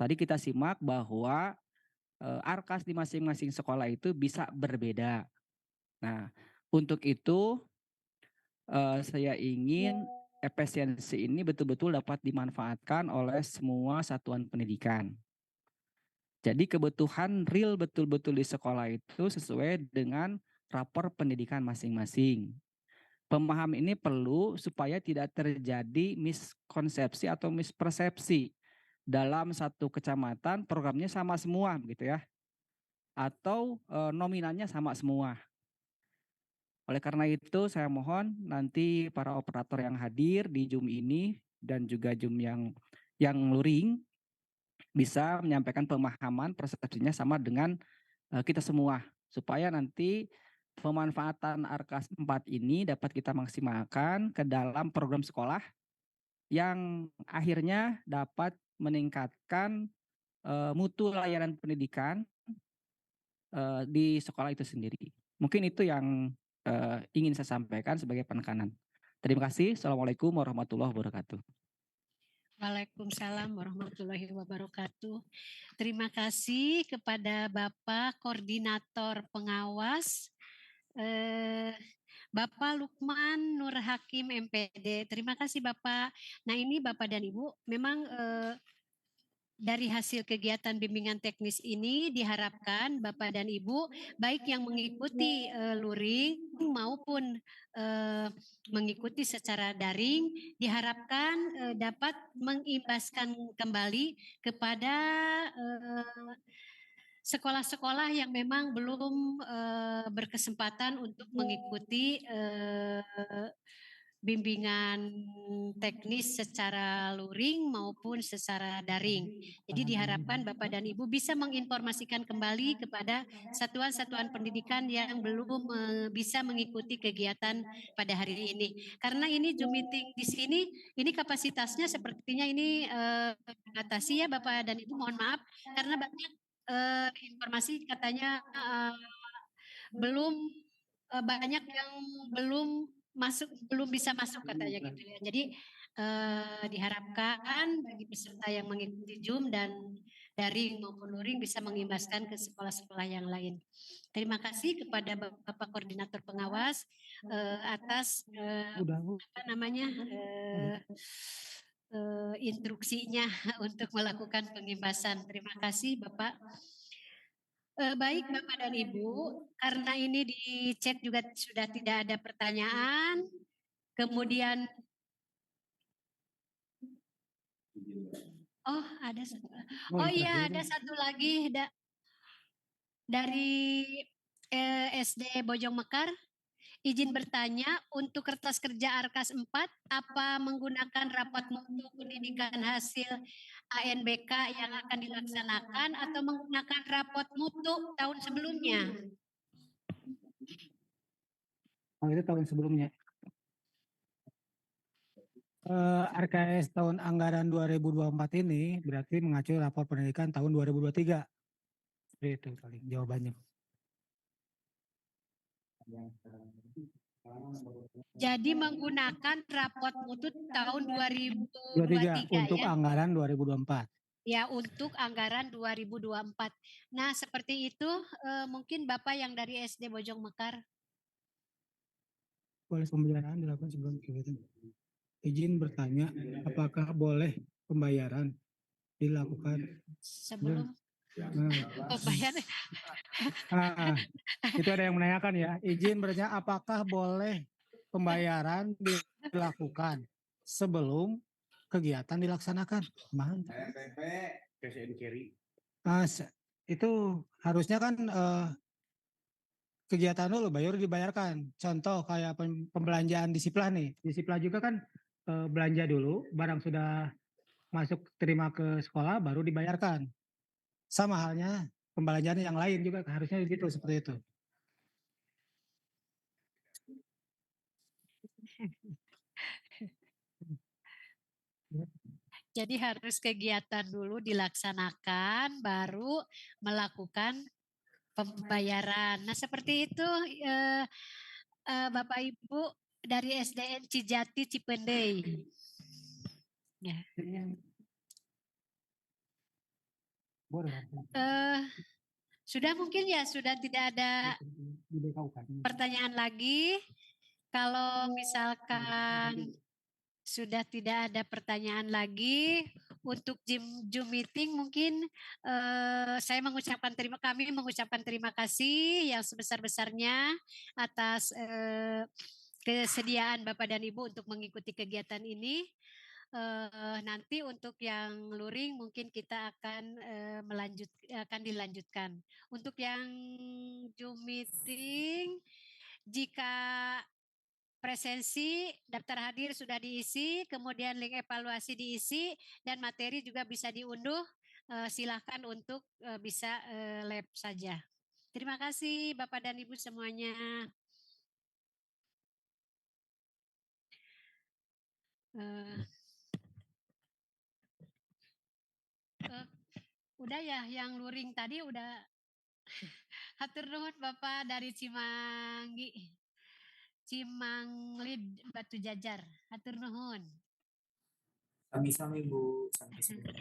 Tadi kita simak bahwa ARKAS di masing-masing sekolah itu bisa berbeda. Nah, untuk itu saya ingin efisiensi ini betul-betul dapat dimanfaatkan oleh semua satuan pendidikan. Jadi kebutuhan real betul-betul di sekolah itu sesuai dengan rapor pendidikan masing-masing. Pemahaman ini perlu supaya tidak terjadi miskonsepsi atau mispersepsi dalam satu kecamatan programnya sama semua begitu ya. Atau nominalnya sama semua. Oleh karena itu saya mohon nanti para operator yang hadir di Zoom ini dan juga Zoom yang luring bisa menyampaikan pemahaman persepsinya sama dengan kita semua supaya nanti pemanfaatan ARKAS 4 ini dapat kita maksimalkan ke dalam program sekolah yang akhirnya dapat meningkatkan mutu layanan pendidikan di sekolah itu sendiri. Mungkin itu yang ingin saya sampaikan sebagai penekanan. Terima kasih. Assalamualaikum warahmatullahi wabarakatuh. Waalaikumsalam warahmatullahi wabarakatuh. Terima kasih kepada Bapak Koordinator Pengawas, Bapak Lukman Nur Hakim MPD. Terima kasih Bapak. Nah ini Bapak dan Ibu, memang dari hasil kegiatan bimbingan teknis ini diharapkan Bapak dan Ibu baik yang mengikuti luring maupun mengikuti secara daring diharapkan dapat mengimbaskan kembali kepada sekolah-sekolah yang memang belum berkesempatan untuk mengikuti bimbingan teknis secara luring maupun secara daring. Jadi diharapkan Bapak dan Ibu bisa menginformasikan kembali kepada satuan-satuan pendidikan yang belum bisa mengikuti kegiatan pada hari ini. Karena ini Zoom meeting di sini, ini kapasitasnya sepertinya ini dibatasi ya Bapak dan Ibu, mohon maaf karena banyak informasi katanya belum banyak yang belum bisa masuk katanya gitu ya. Jadi diharapkan bagi peserta yang mengikuti Zoom dan daring maupun luring bisa mengimbaskan ke sekolah-sekolah yang lain. Terima kasih kepada Bapak Koordinator Pengawas atas instruksinya untuk melakukan pengimbasan. Terima kasih Bapak. Baik Bapak dan Ibu, karena ini di chat juga sudah tidak ada pertanyaan, kemudian ada satu lagi dari SD Bojong Mekar, Izin bertanya, untuk kertas kerja Arkas 4, apa menggunakan rapat mutu pendidikan hasil ANBK yang akan dilaksanakan atau menggunakan rapot mutu tahun sebelumnya? Oh, itu tahun sebelumnya. RKS tahun anggaran 2024 ini berarti mengacu rapor pendidikan tahun 2023. Seperti itu paling jawabannya. Jadi menggunakan rapot mutu tahun 23 2023 untuk ya? anggaran 2024. Ya, untuk anggaran 2024. Nah, seperti itu mungkin Bapak yang dari SD Bojong Mekar. Boleh pembayaran dilakukan sebelum kegiatan. Izin bertanya, apakah boleh pembayaran dilakukan Sebelum pembayaran? pembayaran. Itu ada yang menanyakan ya. Izin bertanya, apakah boleh pembayaran dilakukan sebelum kegiatan dilaksanakan? Mantap. Itu harusnya kan kegiatan dulu baru dibayarkan. Contoh kayak pembelanjaan Disiplah nih. Disiplah juga kan belanja dulu, barang sudah masuk terima ke sekolah baru dibayarkan. Sama halnya pembelanjaan yang lain juga harusnya gitu seperti itu. Jadi harus kegiatan dulu dilaksanakan, baru melakukan pembayaran. Nah, seperti itu Bapak Ibu dari SDN Cijati Cipendei. Ya. Sudah mungkin ya, sudah tidak ada pertanyaan lagi. Kalau misalkan sudah tidak ada pertanyaan lagi, untuk Zoom meeting mungkin kami mengucapkan terima kasih yang sebesar-besarnya atas kesediaan Bapak dan Ibu untuk mengikuti kegiatan ini. Nanti untuk yang luring mungkin kita akan dilanjutkan. Untuk yang Zoom meeting, jika presensi, daftar hadir sudah diisi, kemudian link evaluasi diisi, dan materi juga bisa diunduh. Silahkan untuk bisa lab saja. Terima kasih Bapak dan Ibu semuanya. Udah ya, yang luring tadi udah. Hatur nuhun Bapak dari Cimanglid Batu Jajar. Hatur nuhun. Sama-sama Ibu. Sama-sama.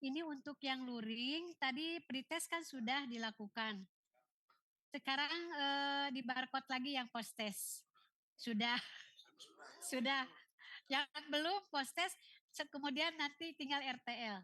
Ini untuk yang luring, tadi pretest kan sudah dilakukan. Sekarang di barcode lagi yang post test. Sudah. Yang belum post test, kemudian nanti tinggal RTL.